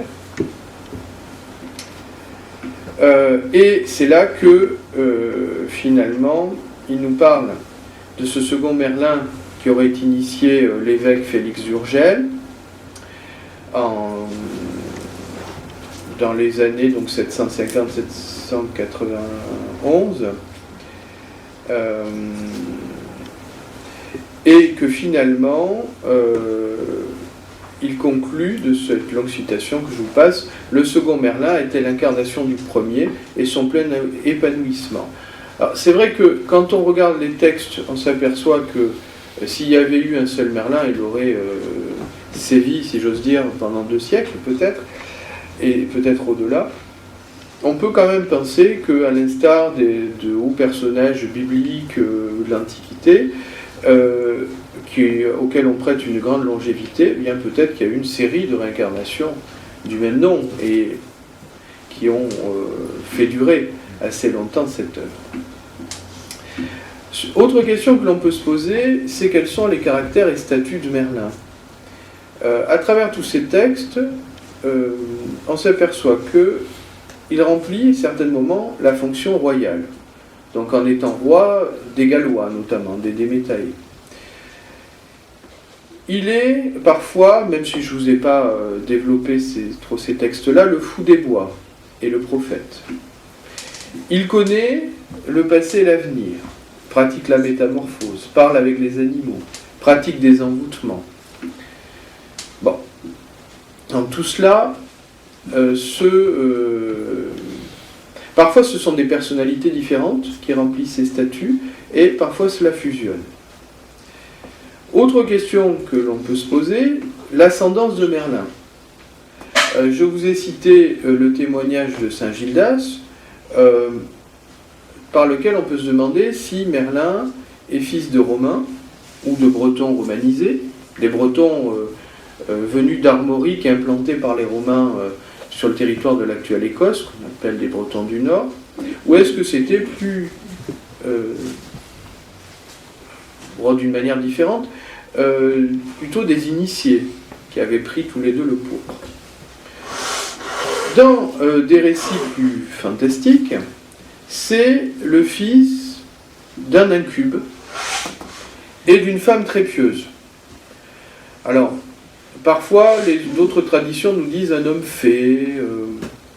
S2: Et c'est là que, finalement, il nous parle de ce second Merlin qui aurait initié l'évêque Félix d'Urgell, dans les années 750-791, et que finalement il conclut de cette longue citation que je vous passe: le second Merlin était l'incarnation du premier et son plein épanouissement. Alors, c'est vrai que quand on regarde les textes, on s'aperçoit que s'il y avait eu un seul Merlin, il aurait sévi, si j'ose dire, pendant 2 siècles peut-être, et peut-être au-delà. On peut quand même penser qu'à l'instar de hauts personnages bibliques de l'Antiquité, auxquels on prête une grande longévité, eh bien peut-être qu'il y a eu une série de réincarnations du même nom, et qui ont fait durer assez longtemps cette œuvre. Autre question que l'on peut se poser, c'est quels sont les caractères et statuts de Merlin. À travers tous ces textes, on s'aperçoit qu'il remplit à certains moments la fonction royale, donc en étant roi des Gallois notamment, des Démétaïs. Il est parfois, même si je ne vous ai pas développé trop ces textes-là, le fou des bois et le prophète. Il connaît le passé et l'avenir, pratique la métamorphose, parle avec les animaux, pratique des envoûtements. Bon, dans tout cela, parfois ce sont des personnalités différentes qui remplissent ces statuts, et parfois cela fusionne. Autre question que l'on peut se poser, l'ascendance de Merlin. Je vous ai cité le témoignage de Saint Gildas, par lequel on peut se demander si Merlin est fils de Romains ou de Bretons romanisés, des Bretons venus d'Armorique implantés par les Romains sur le territoire de l'actuelle Écosse, qu'on appelle les Bretons du Nord, ou est-ce que c'était plus, d'une manière différente, plutôt des initiés qui avaient pris tous les deux le pourpre. Dans des récits plus fantastiques, c'est le fils d'un incube et d'une femme très pieuse. Alors, parfois, d'autres traditions nous disent un homme fée,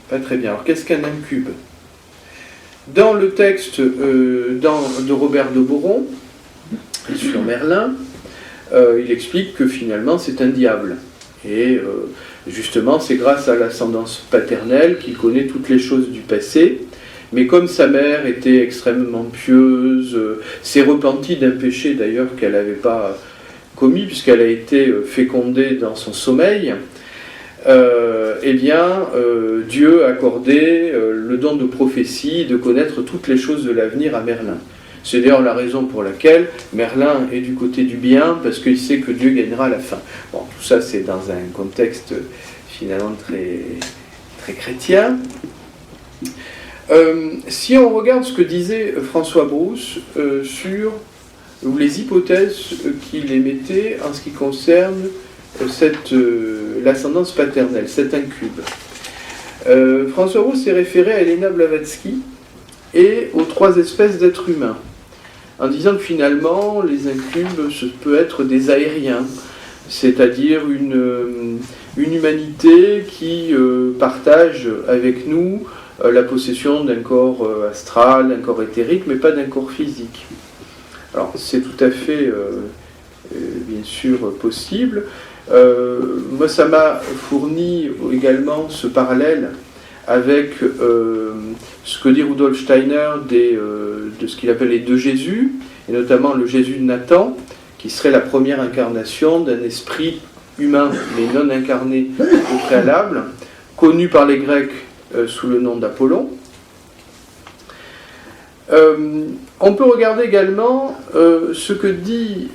S2: pas très bien. Alors, qu'est-ce qu'un incube? Dans le texte de Robert de Boron, sur Merlin, il explique que finalement c'est un diable. Et justement, c'est grâce à l'ascendance paternelle qu'il connaît toutes les choses du passé. Mais comme sa mère était extrêmement pieuse, s'est repentie d'un péché d'ailleurs qu'elle n'avait pas commis, puisqu'elle a été fécondée dans son sommeil, Dieu a accordé le don de prophétie, de connaître toutes les choses de l'avenir à Merlin. C'est d'ailleurs la raison pour laquelle Merlin est du côté du bien, parce qu'il sait que Dieu gagnera à la fin. Bon, tout ça c'est dans un contexte finalement très, très chrétien. Si on regarde ce que disait François Brousse sur les hypothèses qu'il émettait en ce qui concerne l'ascendance paternelle, cet incube. François Brousse s'est référé à Elena Blavatsky et aux 3 espèces d'êtres humains, en disant que finalement les incubes ce peut être des aériens, c'est-à-dire une humanité qui partage avec nous la possession d'un corps astral, d'un corps éthérique, mais pas d'un corps physique. Alors c'est tout à fait bien sûr possible. Moi ça m'a fourni également ce parallèle avec ce que dit Rudolf Steiner de ce qu'il appelle les 2 Jésus, et notamment le Jésus de Nathan, qui serait la première incarnation d'un esprit humain, mais non incarné au préalable, connu par les Grecs sous le nom d'Apollon. On peut regarder également ce que dit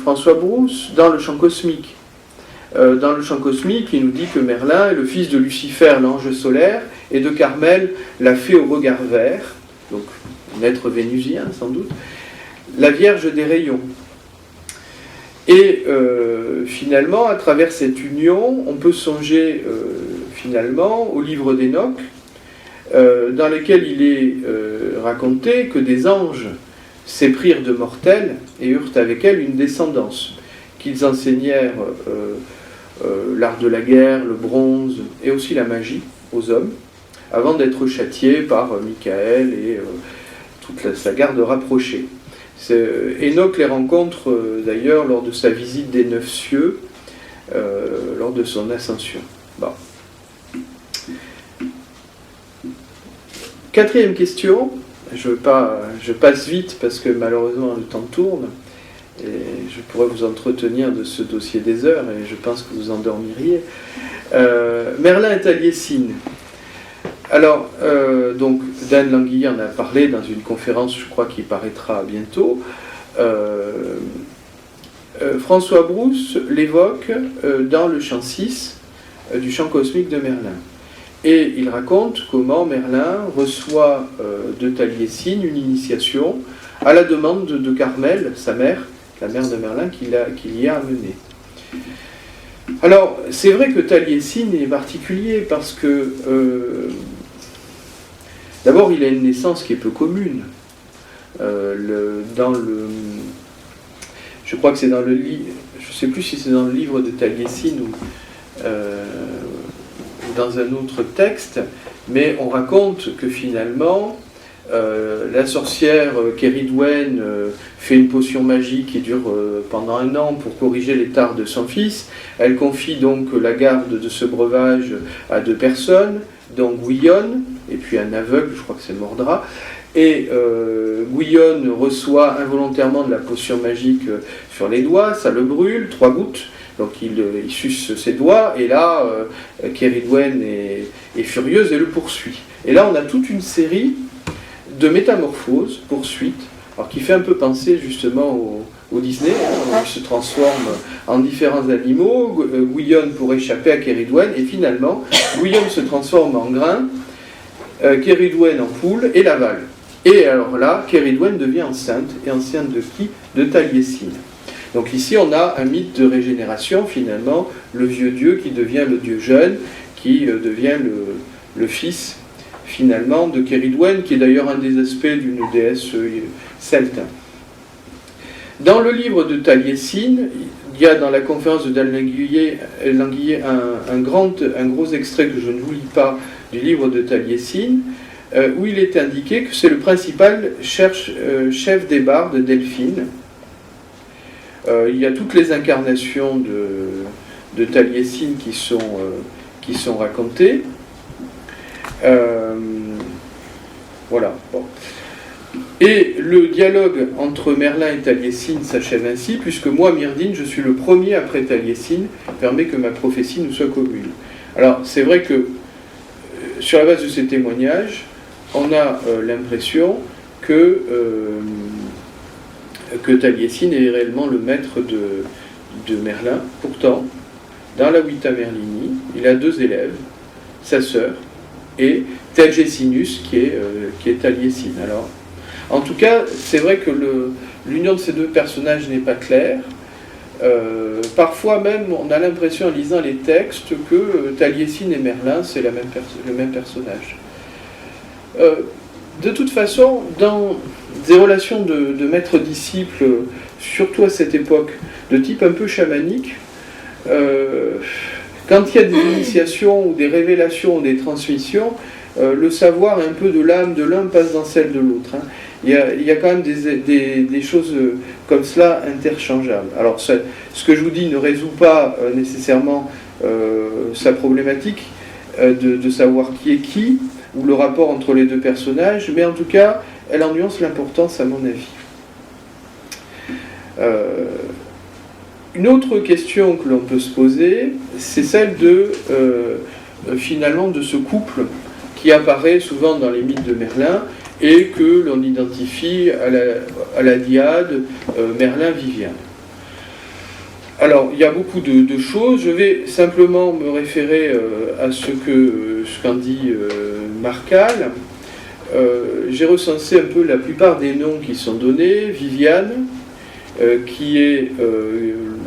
S2: François Brousse dans le Chant cosmique. Dans le Chant cosmique, il nous dit que Merlin est le fils de Lucifer, l'ange solaire, et de Carmel, la fée au regard vert, donc un être vénusien sans doute, la Vierge des rayons. Et finalement, à travers cette union, on peut songer finalement au livre d'Enoch, dans lequel il est raconté que des anges s'éprirent de mortels et eurent avec elles une descendance, qu'ils enseignèrent l'art de la guerre, le bronze et aussi la magie aux hommes, avant d'être châtiés par Michael et toute sa garde rapprochée. Enoch les rencontre d'ailleurs lors de sa visite des 9 cieux, lors de son ascension. Bon. 4e question, je passe vite parce que malheureusement le temps tourne, et je pourrais vous entretenir de ce dossier des heures, et je pense que vous endormiriez. Merlin et Taliesin. Alors, donc, Dan Languille en a parlé dans une conférence, je crois, qui paraîtra bientôt. François Brousse l'évoque dans le chant 6 du chant cosmique de Merlin. Et il raconte comment Merlin reçoit de Taliesin une initiation à la demande de Carmel, sa mère, la mère de Merlin, qu'il y a amenée. Alors, c'est vrai que Taliesin est particulier parce que, d'abord, il a une naissance qui est peu commune. Je crois que c'est dans le livre, je ne sais plus si c'est dans le livre de Taliesin ou dans un autre texte, mais on raconte que finalement, la sorcière Kéridwen fait une potion magique qui dure pendant 1 an pour corriger les tares de son fils. Elle confie donc la garde de ce breuvage à 2 personnes, dont Guyonne, et puis un aveugle, je crois que c'est Mordra. Et Guyonne reçoit involontairement de la potion magique sur les doigts, ça le brûle, 3 gouttes. Donc il suce ses doigts, et là, Céridwen est furieuse et le poursuit. Et là, on a toute une série de métamorphoses, poursuites, alors qui fait un peu penser justement au Disney, où il se transforme en différents animaux. Gwydion pour échapper à Céridwen, et finalement, Gwydion se transforme en grain, Céridwen en poule, et l'avale. Et alors là, Céridwen devient enceinte, et enceinte de qui? De Taliesin. Donc ici, on a un mythe de régénération, finalement, le vieux dieu qui devient le dieu jeune, qui devient le fils, finalement, de Céridwen, qui est d'ailleurs un des aspects d'une déesse celte. Dans le livre de Taliesin, il y a dans la conférence de Dan Languillet un gros extrait que je ne vous lis pas du livre de Taliesin, où il est indiqué que c'est le principal chef des bardes, Delphine. Il y a toutes les incarnations de Taliesin qui sont racontées. Voilà. Bon. Et le dialogue entre Merlin et Taliesin s'achève ainsi, puisque moi, Myrdine, je suis le premier après Taliesin, permet que ma prophétie nous soit commune. Alors, c'est vrai que, sur la base de ces témoignages, on a l'impression que Taliesin est réellement le maître de Merlin. Pourtant, dans la Vita Merlini, il a 2 élèves, sa sœur et Telgesinus, qui est Taliesin. Alors, en tout cas, c'est vrai que l'union de ces 2 personnages n'est pas claire. Parfois même, on a l'impression, en lisant les textes, que Taliesin et Merlin, c'est le même personnage. De toute façon, dans des relations de maître-disciple, surtout à cette époque, de type un peu chamanique, quand il y a des initiations ou des révélations ou des transmissions, le savoir un peu de l'âme de l'un passe dans celle de l'autre. Hein. Il y a quand même des choses comme cela interchangeables. Alors, ce que je vous dis ne résout pas nécessairement sa problématique de savoir qui est qui, ou le rapport entre les 2 personnages, mais en tout cas, elle en nuance l'importance à mon avis. Une autre question que l'on peut se poser, c'est celle finalement de ce couple qui apparaît souvent dans les mythes de Merlin et que l'on identifie à la dyade Merlin-Viviane. Alors, il y a beaucoup de choses. Je vais simplement me référer à ce qu'en dit Marcal. J'ai recensé un peu la plupart des noms qui sont donnés. Viviane, qui est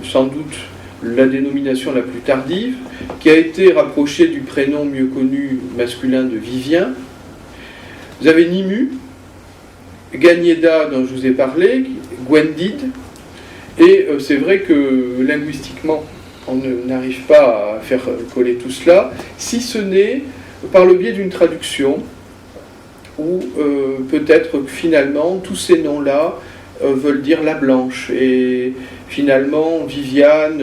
S2: sans doute la dénomination la plus tardive, qui a été rapprochée du prénom mieux connu masculin de Vivien. Vous avez Nimue, Ganyeda, dont je vous ai parlé, Gwendid, et c'est vrai que linguistiquement, on n'arrive pas à faire coller tout cela, si ce n'est par le biais d'une traduction, où peut-être que finalement, tous ces noms-là veulent dire la blanche, et finalement, Viviane,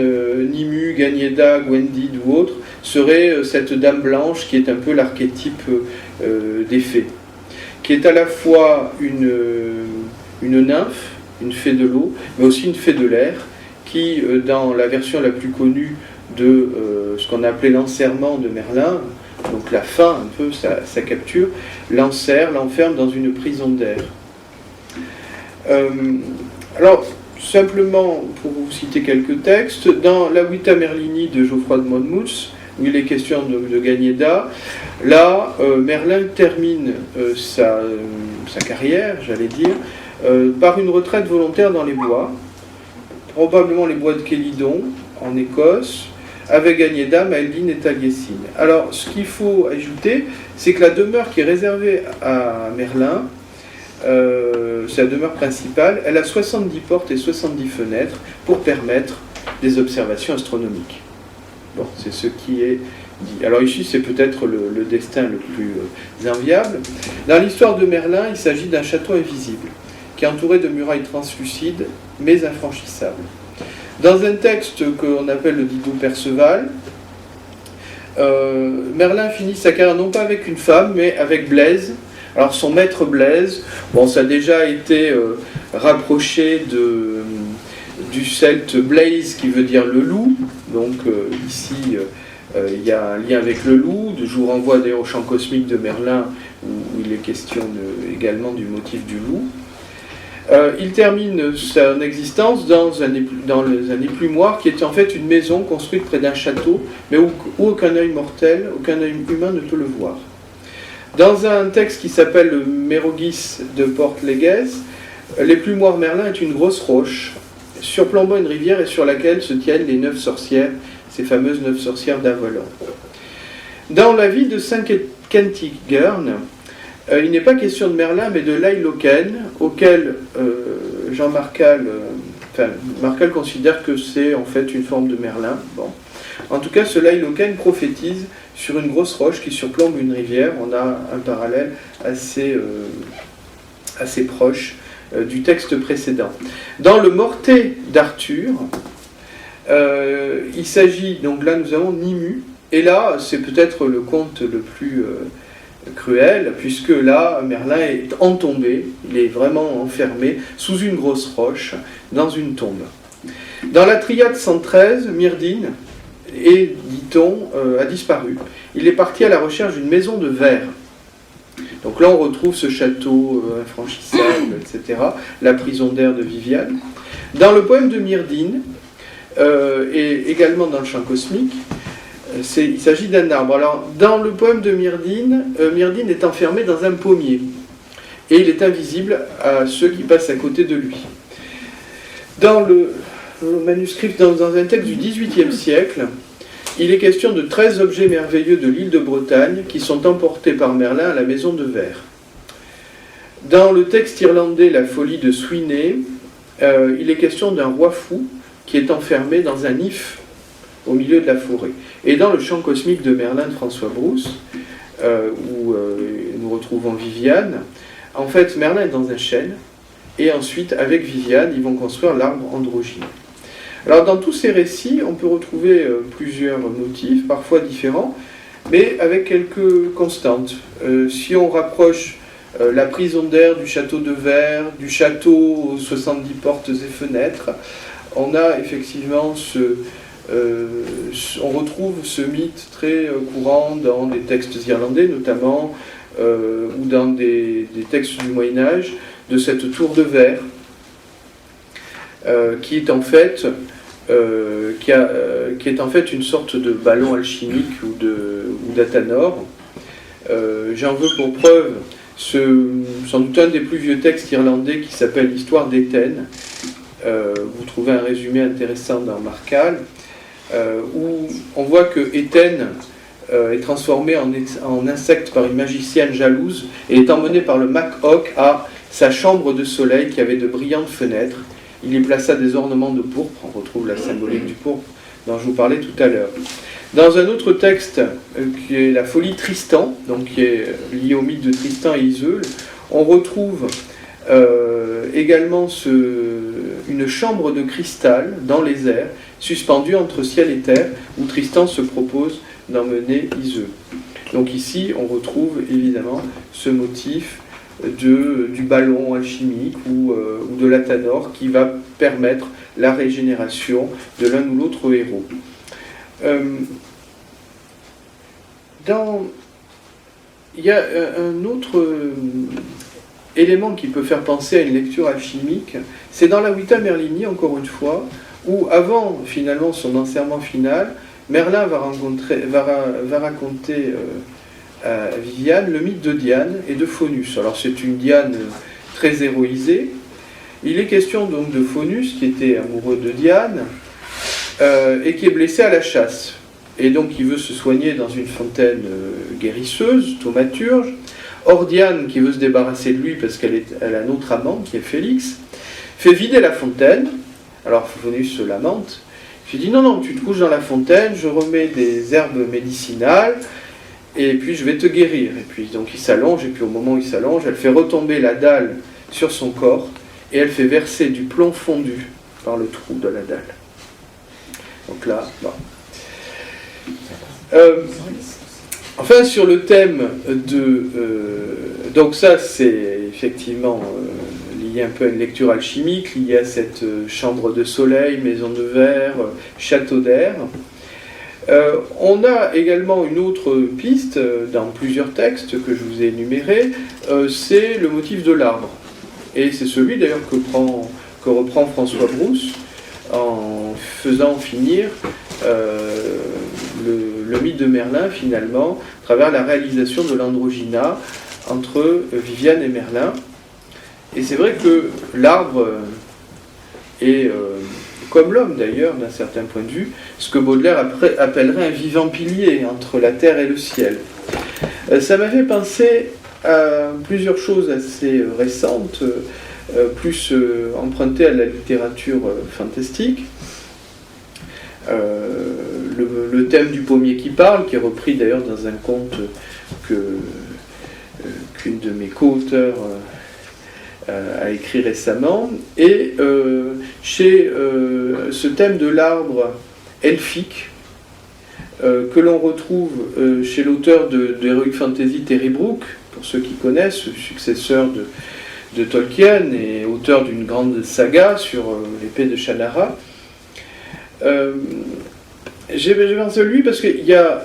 S2: Nimue, Ganyeda, Gwendid ou autre, serait cette dame blanche qui est un peu l'archétype des fées, qui est à la fois une nymphe, une fée de l'eau, mais aussi une fée de l'air, qui, dans la version la plus connue de ce qu'on a appelé l'enserrement de Merlin, donc la fin, un peu, sa capture, l'enferme dans une prison d'air. Alors, simplement, pour vous citer quelques textes, dans la Vita Merlini de Geoffroy de Monmouth, où il est question de Ganyeda, là, Merlin termine sa carrière, j'allais dire, par une retraite volontaire dans les bois, probablement les bois de Kélidon, en Écosse, avec Ganyeda, Maëlyn et Taliesin. Alors, ce qu'il faut ajouter, c'est que la demeure qui est réservée à Merlin, c'est la demeure principale, elle a 70 portes et 70 fenêtres pour permettre des observations astronomiques. Bon, c'est ce qui est dit. Alors ici, c'est peut-être le destin le plus enviable. Dans l'histoire de Merlin, il s'agit d'un château invisible, qui est entouré de murailles translucides, mais infranchissables. Dans un texte qu'on appelle le Dido Perceval, Merlin finit sa carrière non pas avec une femme, mais avec Blaise. Alors son maître Blaise, bon, ça a déjà été rapproché du celte Blaze, qui veut dire le loup, Donc ici, il y a un lien avec le loup. Je vous renvoie d'ailleurs au Chant cosmique de Merlin, où il est question également du motif du loup. Il termine son existence dans les années Plumoire, qui était en fait une maison construite près d'un château, mais où aucun œil mortel, aucun œil humain ne peut le voir. Dans un texte qui s'appelle le Mérogis de Port-Léguez, les Plumoires Merlin est une grosse roche, surplombant une rivière et sur laquelle se tiennent les 9 sorcières, ces fameuses 9 sorcières d'Avalon. Dans la vie de Saint-Kentigern, il n'est pas question de Merlin, mais de Lailoken, auquel Marcal considère que c'est en fait une forme de Merlin. Bon. En tout cas, ce Lailoken prophétise sur une grosse roche qui surplombe une rivière. On a un parallèle assez proche du texte précédent. Dans le Mortet d'Arthur, il s'agit, donc là nous avons Nimue, et là c'est peut-être le conte le plus cruel, puisque là Merlin est entombé, il est vraiment enfermé sous une grosse roche, dans une tombe. Dans la triade 113, Myrdine, dit-on, a disparu. Il est parti à la recherche d'une maison de verre. Donc là on retrouve ce château infranchissable, etc., la prison d'air de Viviane. Dans le poème de Myrdine, et également dans le Chant cosmique, il s'agit d'un arbre. Alors, dans le poème de Myrdine, Myrdine est enfermé dans un pommier, et il est invisible à ceux qui passent à côté de lui. Dans le manuscrit, dans un texte du XVIIIe siècle, il est question de 13 objets merveilleux de l'île de Bretagne qui sont emportés par Merlin à la maison de verre. Dans le texte irlandais La folie de Sweeney, il est question d'un roi fou qui est enfermé dans un if au milieu de la forêt. Et dans le Chant cosmique de Merlin de François Brousse, où nous retrouvons Viviane, en fait Merlin est dans un chêne, et ensuite avec Viviane, ils vont construire l'arbre androgyne. Alors dans tous ces récits, on peut retrouver plusieurs motifs, parfois différents, mais avec quelques constantes. Si on rapproche la prison d'air du château de verre, du château aux 70 portes et fenêtres, on a effectivement on retrouve ce mythe très courant dans des textes irlandais notamment, ou dans des textes du Moyen-Âge, de cette tour de verre, qui est en fait une sorte de ballon alchimique ou d'athanor. J'en veux pour preuve sans doute un des plus vieux textes irlandais qui s'appelle l'Histoire d'Éthène. Vous trouvez un résumé intéressant dans Marcal, où on voit que Éthène est transformée en insecte par une magicienne jalouse et est emmenée par le Mac Oc à sa chambre de soleil qui avait de brillantes fenêtres. Il y plaça des ornements de pourpre, on retrouve la symbolique du pourpre dont je vous parlais tout à l'heure. Dans un autre texte qui est La folie Tristan, donc qui est lié au mythe de Tristan et Iseule, on retrouve également une chambre de cristal dans les airs, suspendue entre ciel et terre, où Tristan se propose d'emmener Iseule. Donc ici, on retrouve évidemment ce motif du ballon alchimique ou de l'athanor qui va permettre la régénération de l'un ou l'autre héros. Il y a un autre élément qui peut faire penser à une lecture alchimique, c'est dans la Vita Merlini, encore une fois, où avant finalement son enserrement final, Merlin va raconter à Viviane le mythe de Diane et de Faunus. Alors c'est une Diane très héroïsée. Il est question donc de Faunus qui était amoureux de Diane et qui est blessé à la chasse. Et donc il veut se soigner dans une fontaine guérisseuse, thaumaturge. Or Diane, qui veut se débarrasser de lui parce qu'elle a un autre amant qui est Félix, fait vider la fontaine. Alors Faunus se lamente. Je lui dis non, tu te couches dans la fontaine, je remets des herbes médicinales, et puis je vais te guérir. Et puis donc il s'allonge, et puis au moment où il s'allonge, elle fait retomber la dalle sur son corps, et elle fait verser du plomb fondu par le trou de la dalle. Donc là, bon. Enfin, sur le thème de... donc ça, c'est effectivement lié un peu à une lecture alchimique, lié à cette chambre de soleil, maison de verre, château d'air. On a également une autre piste dans plusieurs textes que je vous ai énumérés, c'est le motif de l'arbre. Et c'est celui d'ailleurs que reprend François Brousse en faisant finir le mythe de Merlin finalement, à travers la réalisation de l'androgyna entre Viviane et Merlin. Et c'est vrai que l'arbre est, comme l'homme d'ailleurs, d'un certain point de vue, ce que Baudelaire appellerait un vivant pilier entre la terre et le ciel. Ça m'a fait penser à plusieurs choses assez récentes, plus empruntées à la littérature fantastique. Le thème du pommier qui parle, qui est repris d'ailleurs dans un conte qu'une de mes co-auteurs a écrit récemment, et chez ce thème de l'arbre elfique que l'on retrouve chez l'auteur de Heroic Fantasy Terry Brooke, pour ceux qui connaissent, successeur de Tolkien et auteur d'une grande saga sur l'épée de Shannara. J'ai pensé à lui parce qu'il y a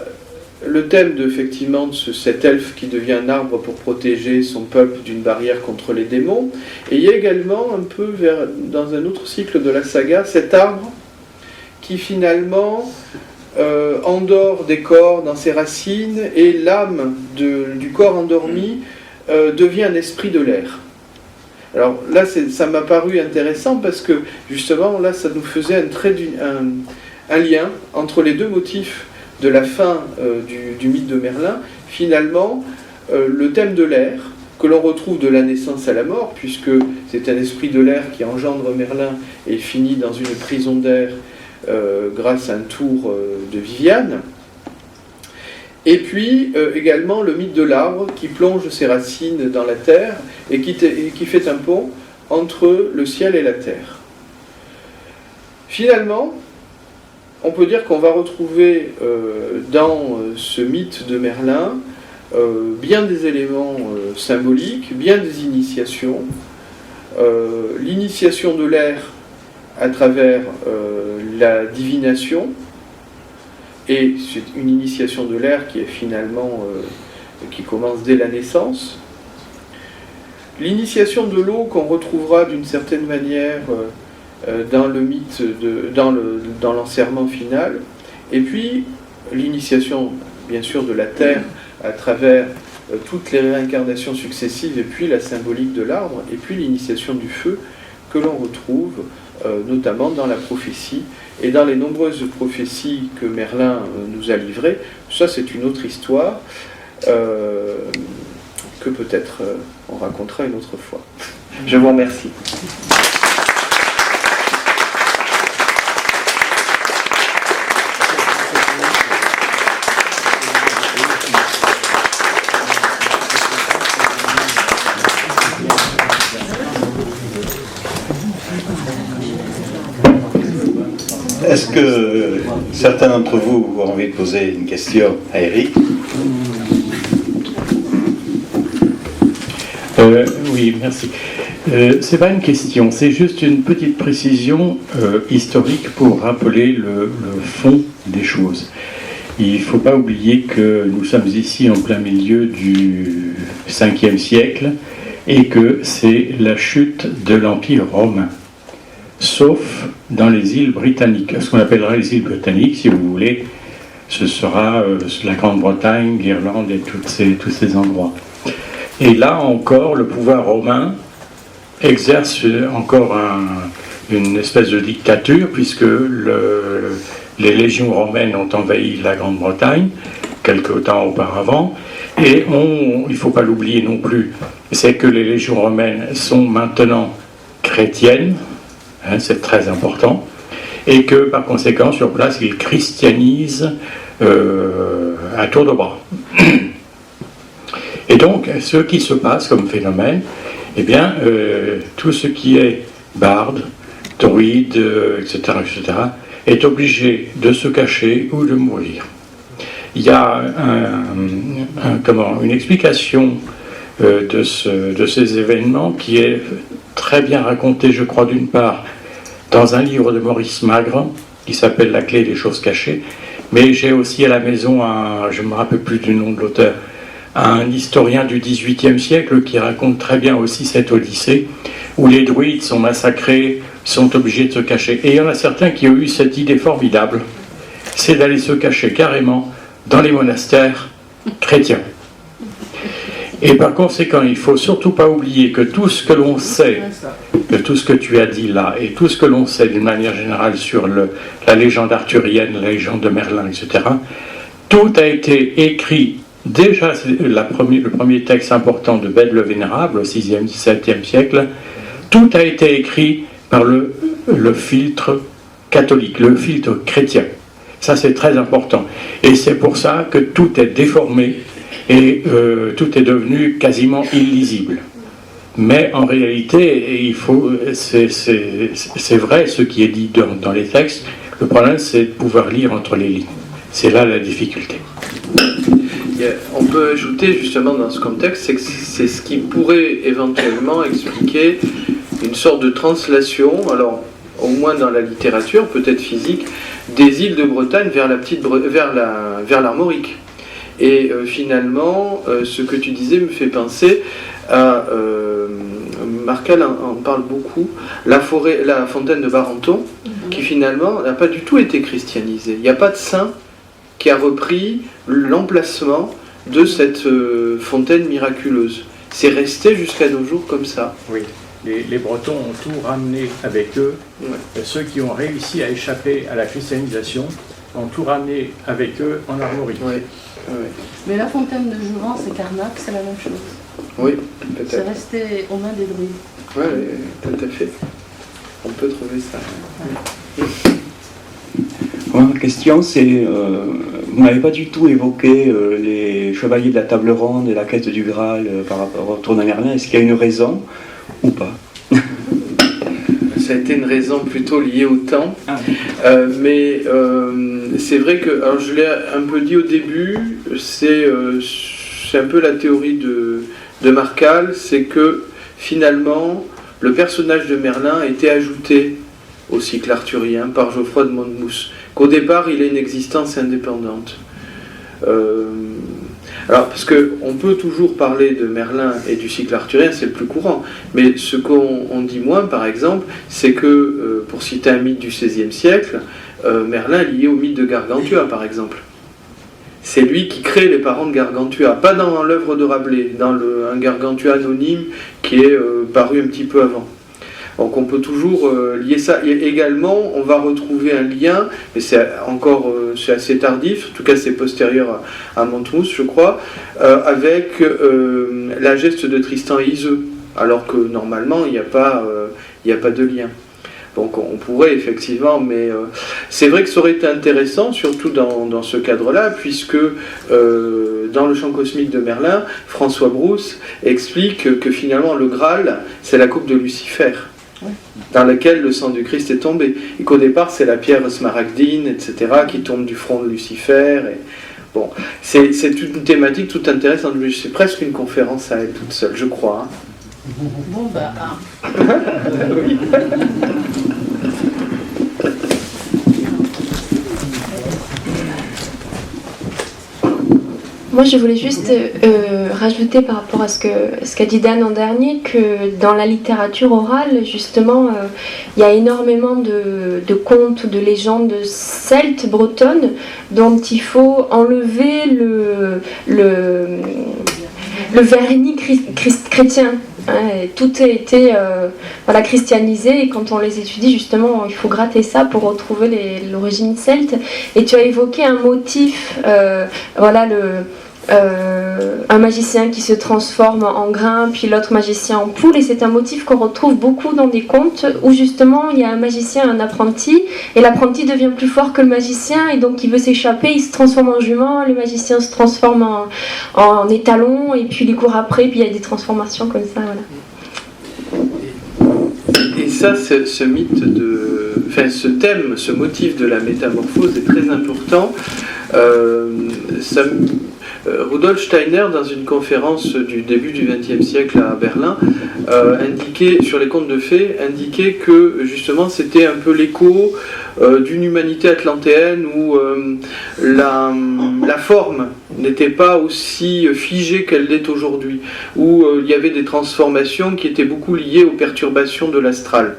S2: le thème effectivement de cet elfe qui devient un arbre pour protéger son peuple d'une barrière contre les démons, et il y a également un peu dans un autre cycle de la saga cet arbre qui finalement endort des corps dans ses racines, et l'âme du corps endormi devient un esprit de l'air. Alors là ça m'a paru intéressant parce que justement là ça nous faisait un lien entre les deux motifs de la fin du mythe de Merlin. Finalement, le thème de l'air, que l'on retrouve de la naissance à la mort, puisque c'est un esprit de l'air qui engendre Merlin et finit dans une prison d'air grâce à un tour de Viviane. Et puis également le mythe de l'arbre qui plonge ses racines dans la terre et qui fait un pont entre le ciel et la terre. Finalement, on peut dire qu'on va retrouver dans ce mythe de Merlin bien des éléments symboliques, bien des initiations. L'initiation de l'air à travers la divination, et c'est une initiation de l'air qui est finalement qui commence dès la naissance. L'initiation de l'eau qu'on retrouvera d'une certaine manière dans le mythe, dans l'enserrement final, et puis l'initiation bien sûr de la terre à travers toutes les réincarnations successives, et puis la symbolique de l'arbre, et puis l'initiation du feu que l'on retrouve notamment dans la prophétie et dans les nombreuses prophéties que Merlin nous a livrées. Ça c'est une autre histoire que peut-être on racontera une autre fois. Je vous remercie.
S1: Est-ce que certains d'entre vous ont envie de poser une question à Eric ?
S3: Oui, merci. C'est pas une question, c'est juste une petite précision historique pour rappeler le fond des choses. Il ne faut pas oublier que nous sommes ici en plein milieu du 5e siècle et que c'est la chute de l'Empire romain. Sauf dans les îles britanniques. Ce qu'on appellera les îles britanniques, si vous voulez, ce sera la Grande-Bretagne, l'Irlande et tous ces endroits. Et là encore, le pouvoir romain exerce encore une espèce de dictature, puisque les légions romaines ont envahi la Grande-Bretagne quelque temps auparavant, et il ne faut pas l'oublier non plus, c'est que les légions romaines sont maintenant chrétiennes, c'est très important, et que par conséquent sur place ils christianisent à tour de bras. Et donc ce qui se passe comme phénomène, eh bien tout ce qui est barde, druide, etc., est obligé de se cacher ou de mourir. Il y a une explication de ces événements, qui est très bien raconté, je crois, d'une part, dans un livre de Maurice Magre, qui s'appelle La clé des choses cachées, mais j'ai aussi à la maison, je ne me rappelle plus du nom de l'auteur, un historien du XVIIIe siècle qui raconte très bien aussi cette odyssée, où les druides sont massacrés, sont obligés de se cacher. Et il y en a certains qui ont eu cette idée formidable, c'est d'aller se cacher carrément dans les monastères chrétiens. Et par conséquent, il ne faut surtout pas oublier que tout ce que l'on sait, de tout ce que tu as dit là, et tout ce que l'on sait d'une manière générale sur la légende arthurienne, la légende de Merlin, etc., tout a été écrit, déjà le premier texte important de Bède le Vénérable, au 6e, 7e siècle, tout a été écrit par le filtre catholique, le filtre chrétien. Ça, c'est très important. Et c'est pour ça que tout est déformé et tout est devenu quasiment illisible. Mais en réalité, c'est vrai ce qui est dit dans les textes. Le problème, c'est de pouvoir lire entre les lignes. C'est là la difficulté.
S2: On peut ajouter justement dans ce contexte, c'est que c'est ce qui pourrait éventuellement expliquer une sorte de translation, alors au moins dans la littérature, peut-être physique, des îles de Bretagne vers l'Armorique. Et finalement, ce que tu disais me fait penser à Marcal en parle beaucoup, la fontaine de Barenton, qui finalement n'a pas du tout été christianisée. Il n'y a pas de saint qui a repris l'emplacement de cette fontaine miraculeuse. C'est resté jusqu'à nos jours comme ça.
S3: Oui. Les Bretons ont tout ramené avec eux. Ouais. Ceux qui ont réussi à échapper à la christianisation ont tout ramené avec eux en Armorique.
S2: Ouais. Ouais.
S4: Mais la fontaine de Juran, c'est Carnac, c'est la même chose.
S2: Oui, peut-être.
S4: C'est resté aux mains des druides.
S2: Oui, tout à fait. On peut trouver ça.
S4: Ouais.
S5: Ma question, c'est, vous n'avez pas du tout évoqué les chevaliers de la table ronde et la quête du Graal par rapport au tour de Merlin. Est-ce qu'il y a une raison ou pas?
S2: Ça a été une raison plutôt liée au temps. Mais c'est vrai que, alors je l'ai un peu dit au début, c'est un peu la théorie de Marcal, c'est que finalement, le personnage de Merlin a été ajouté au cycle arthurien par Geoffroy de Monmouth, qu'au départ, il a une existence indépendante. Alors, parce qu'on peut toujours parler de Merlin et du cycle arthurien, c'est le plus courant, mais ce qu'on dit moins, par exemple, c'est que, pour citer un mythe du XVIe siècle, Merlin est lié au mythe de Gargantua, par exemple. C'est lui qui crée les parents de Gargantua, pas dans l'œuvre de Rabelais, dans un Gargantua anonyme qui est paru un petit peu avant. Donc on peut toujours lier ça. Et également, on va retrouver un lien, mais c'est assez tardif, en tout cas c'est postérieur à Monmouth, je crois, avec la geste de Tristan et Iseux, alors que normalement il n'y a pas de lien. Donc on pourrait effectivement, mais c'est vrai que ça aurait été intéressant, surtout dans ce cadre-là, puisque dans le chant cosmique de Merlin, François Brousse explique que finalement le Graal, c'est la coupe de Lucifer, dans laquelle le sang du Christ est tombé. Et qu'au départ, c'est la pierre smaragdine, etc., qui tombe du front de Lucifer. Et bon, c'est une thématique toute intéressante. C'est presque une conférence à elle toute seule, je crois.
S4: Bon, bah...
S2: Oui.
S6: Moi, je voulais juste rajouter par rapport à ce qu'a dit Dan en dernier, que dans la littérature orale, justement, il y a énormément de contes ou de légendes celtes, bretonnes, dont il faut enlever le vernis chrétien. Tout a été christianisé, et quand on les étudie, justement, il faut gratter ça pour retrouver l'origine celte. Et tu as évoqué un motif, un magicien qui se transforme en grain, puis l'autre magicien en poule, et c'est un motif qu'on retrouve beaucoup dans des contes où justement il y a un magicien, un apprenti, et l'apprenti devient plus fort que le magicien, et donc il veut s'échapper, il se transforme en jument, le magicien se transforme en étalon, et puis il court après, puis il y a des transformations comme ça, voilà.
S2: Et ça, ce mythe ce thème, ce motif de la métamorphose est très important. Rudolf Steiner, dans une conférence du début du XXe siècle à Berlin, indiquait, sur les contes de fées, indiquait que justement c'était un peu l'écho d'une humanité atlantéenne où la forme n'était pas aussi figée qu'elle l'est aujourd'hui, où il y avait des transformations qui étaient beaucoup liées aux perturbations de l'astral.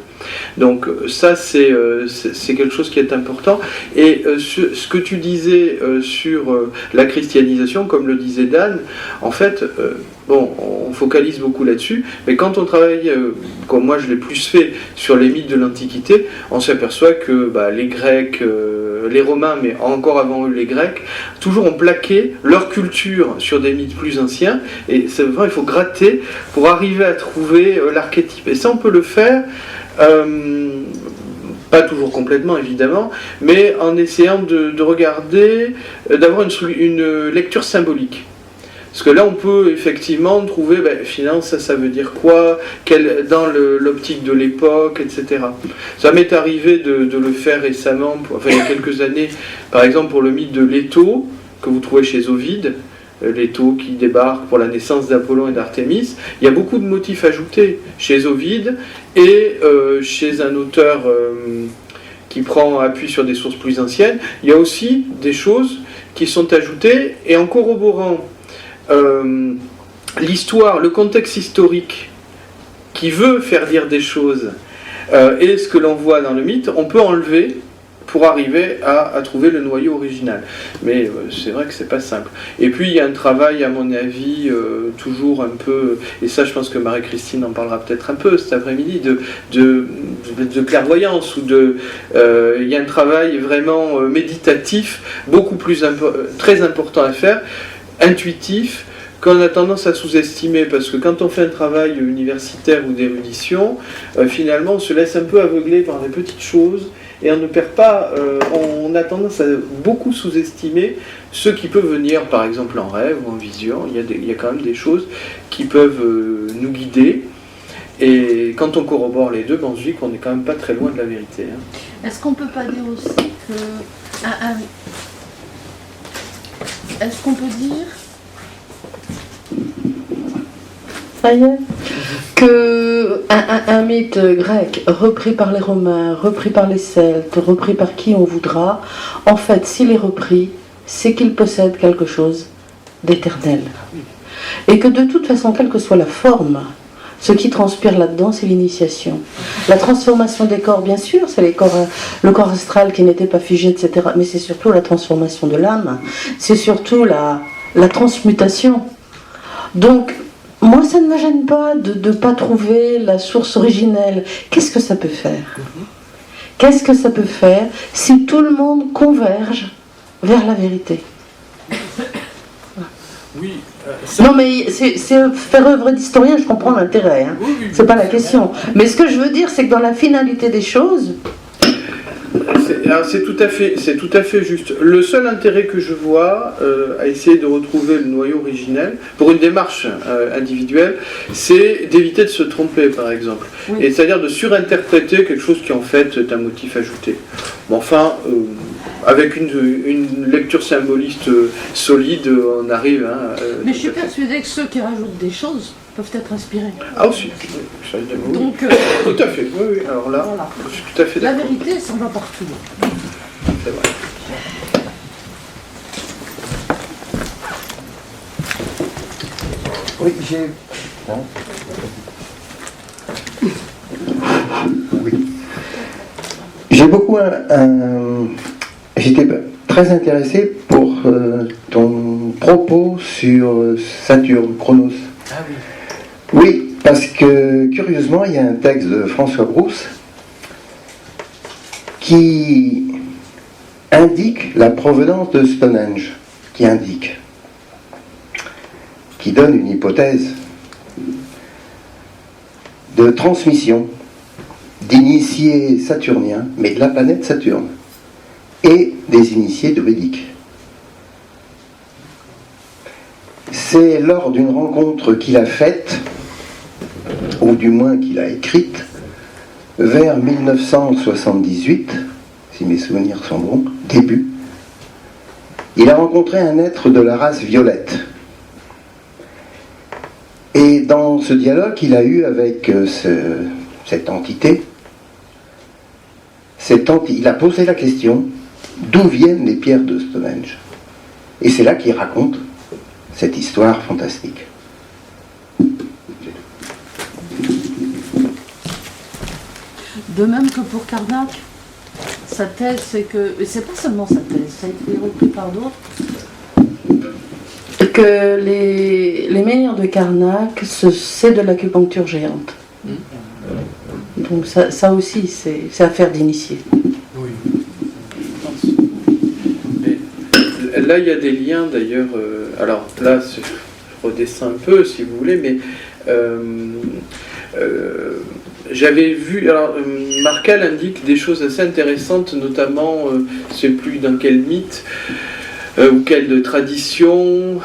S2: Donc ça c'est quelque chose qui est important. Et ce que tu disais sur la christianisation, comme le disait Dan, en fait, bon, on focalise beaucoup là-dessus, mais quand on travaille, comme moi je l'ai plus fait, sur les mythes de l'Antiquité, on s'aperçoit que les Grecs, les Romains, mais encore avant eux les Grecs, toujours ont plaqué leur culture sur des mythes plus anciens, et c'est vrai, il faut gratter pour arriver à trouver l'archétype. Et ça on peut le faire pas toujours complètement évidemment, mais en essayant de regarder, d'avoir une lecture symbolique. Parce que là on peut effectivement trouver, finalement ça veut dire quoi, dans l'optique de l'époque, etc. Ça m'est arrivé de le faire récemment, il y a quelques années, par exemple pour le mythe de Léto, que vous trouvez chez Ovide, Léto qui débarque pour la naissance d'Apollon et d'Artémis. Il y a beaucoup de motifs ajoutés chez Ovide et chez un auteur qui prend appui sur des sources plus anciennes. Il y a aussi des choses qui sont ajoutées, et en corroborant l'histoire, le contexte historique qui veut faire dire des choses et ce que l'on voit dans le mythe, on peut enlever pour arriver à trouver le noyau original. Mais c'est vrai que c'est pas simple. Et puis il y a un travail, à mon avis, toujours un peu, et ça je pense que Marie-Christine en parlera peut-être un peu cet après-midi, de clairvoyance, ou il y a un travail vraiment méditatif, beaucoup plus très important à faire, intuitif, qu'on a tendance à sous-estimer, parce que quand on fait un travail universitaire ou d'érudition, finalement on se laisse un peu aveugler par des petites choses, et on ne perd pas, on a tendance à beaucoup sous-estimer ce qui peut venir, par exemple en rêve ou en vision. Il y a quand même des choses qui peuvent nous guider, et quand on corrobore les deux, on se dit qu'on n'est quand même pas très loin de la vérité.
S4: Est-ce qu'on peut pas dire aussi que... Est-ce qu'on peut dire... Ça y est, qu'un mythe grec repris par les Romains, repris par les Celtes, repris par qui on voudra, en fait, s'il est repris, c'est qu'il possède quelque chose d'éternel. Et que de toute façon, quelle que soit la forme, ce qui transpire là-dedans, c'est l'initiation. La transformation des corps, bien sûr, c'est le corps astral qui n'était pas figé, etc. Mais c'est surtout la transformation de l'âme, c'est surtout la transmutation. Donc, moi, ça ne me gêne pas de ne pas trouver la source originelle. Qu'est-ce que ça peut faire ? Qu'est-ce que ça peut faire si tout le monde converge vers la vérité ?
S2: Oui.
S4: Non, mais c'est faire œuvre d'historien, je comprends l'intérêt. Oui, c'est pas la question. Mais ce que je veux dire, c'est que dans la finalité des choses...
S2: C'est tout à fait juste. Le seul intérêt que je vois à essayer de retrouver le noyau originel, pour une démarche individuelle, c'est d'éviter de se tromper, par exemple. Oui. Et c'est-à-dire de surinterpréter quelque chose qui en fait est un motif ajouté. Bon, enfin, avec une lecture symboliste solide, on arrive...
S4: Mais je suis persuadée que ceux qui rajoutent des choses peuvent être inspirés.
S2: Ah aussi.
S4: Donc,
S2: tout à fait. Oui. Alors là, voilà. Je suis tout à fait d'accord.
S4: La vérité, ça va partout.
S2: C'est vrai.
S7: Oui, j'ai... Non. Oui. J'ai beaucoup j'étais très intéressé pour ton propos sur Saturne, Chronos.
S2: Ah oui.
S7: Oui, parce que curieusement, il y a un texte de François Brousse qui indique la provenance de Stonehenge, qui donne une hypothèse de transmission d'initiés saturniens, mais de la planète Saturne, et des initiés druidiques. C'est lors d'une rencontre qu'il a faite, ou du moins qu'il a écrite, vers 1978, si mes souvenirs sont bons, début, il a rencontré un être de la race violette. Et dans ce dialogue qu'il a eu avec cette entité, il a posé la question d'où viennent les pierres de Stonehenge. Et c'est là qu'il raconte cette histoire fantastique.
S4: De même que pour Karnak, sa thèse, c'est que, et c'est pas seulement sa thèse, ça a été repris par d'autres, que les menhirs de Karnak, c'est de l'acupuncture géante. Donc ça aussi, c'est affaire d'initié.
S2: Oui. Et là, il y a des liens d'ailleurs. Alors là, je redescends un peu si vous voulez, mais j'avais vu. Alors, Markel indique des choses assez intéressantes, notamment, je ne sais plus dans quel mythe ou quelle tradition,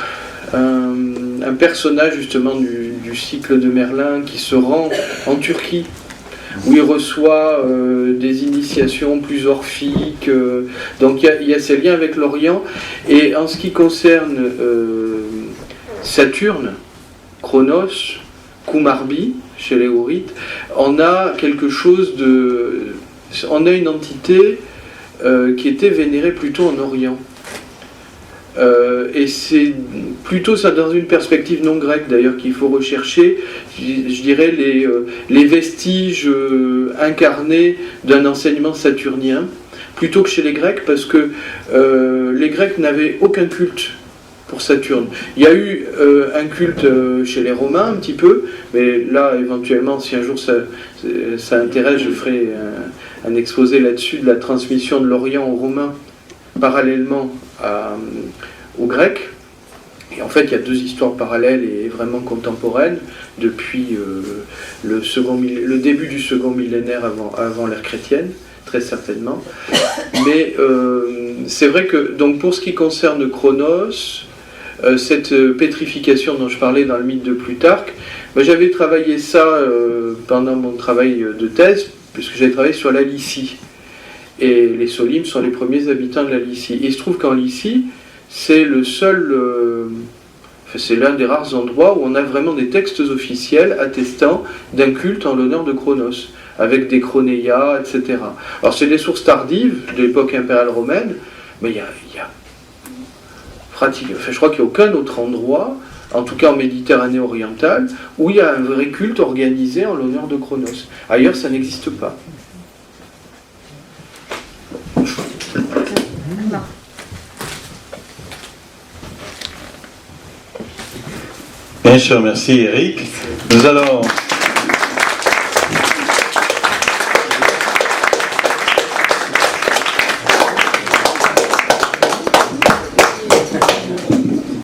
S2: un personnage justement du cycle de Merlin qui se rend en Turquie, où il reçoit des initiations plus orphiques. Donc il y a ces liens avec l'Orient. Et en ce qui concerne Saturne, Chronos, Kumarbi, chez les Ourites, on a quelque chose de... On a une entité qui était vénérée plutôt en Orient. Et c'est plutôt ça dans une perspective non grecque d'ailleurs qu'il faut rechercher, je dirais, les vestiges incarnés d'un enseignement saturnien, plutôt que chez les Grecs, parce que les Grecs n'avaient aucun culte pour Saturne. Il y a eu un culte chez les Romains un petit peu, mais là éventuellement si un jour ça intéresse, je ferai un exposé là-dessus de la transmission de l'Orient aux Romains parallèlement aux Grecs. Et en fait, il y a deux histoires parallèles et vraiment contemporaines depuis le début du second millénaire avant l'ère chrétienne, très certainement. Mais c'est vrai que, donc, pour ce qui concerne Chronos, cette pétrification dont je parlais dans le mythe de Plutarque, j'avais travaillé ça pendant mon travail de thèse, puisque j'avais travaillé sur la Lycie. Et les Solimes sont les premiers habitants de la Lycie. Et il se trouve qu'en Lycie, c'est le seul, c'est l'un des rares endroits où on a vraiment des textes officiels attestant d'un culte en l'honneur de Chronos, avec des chronéias, etc. Alors c'est des sources tardives de l'époque impériale romaine, mais il y a pratiquement, je crois qu'il n'y a aucun autre endroit, en tout cas en Méditerranée orientale, où il y a un vrai culte organisé en l'honneur de Chronos. Ailleurs, ça n'existe pas.
S1: Bien sûr, merci Eric. Nous allons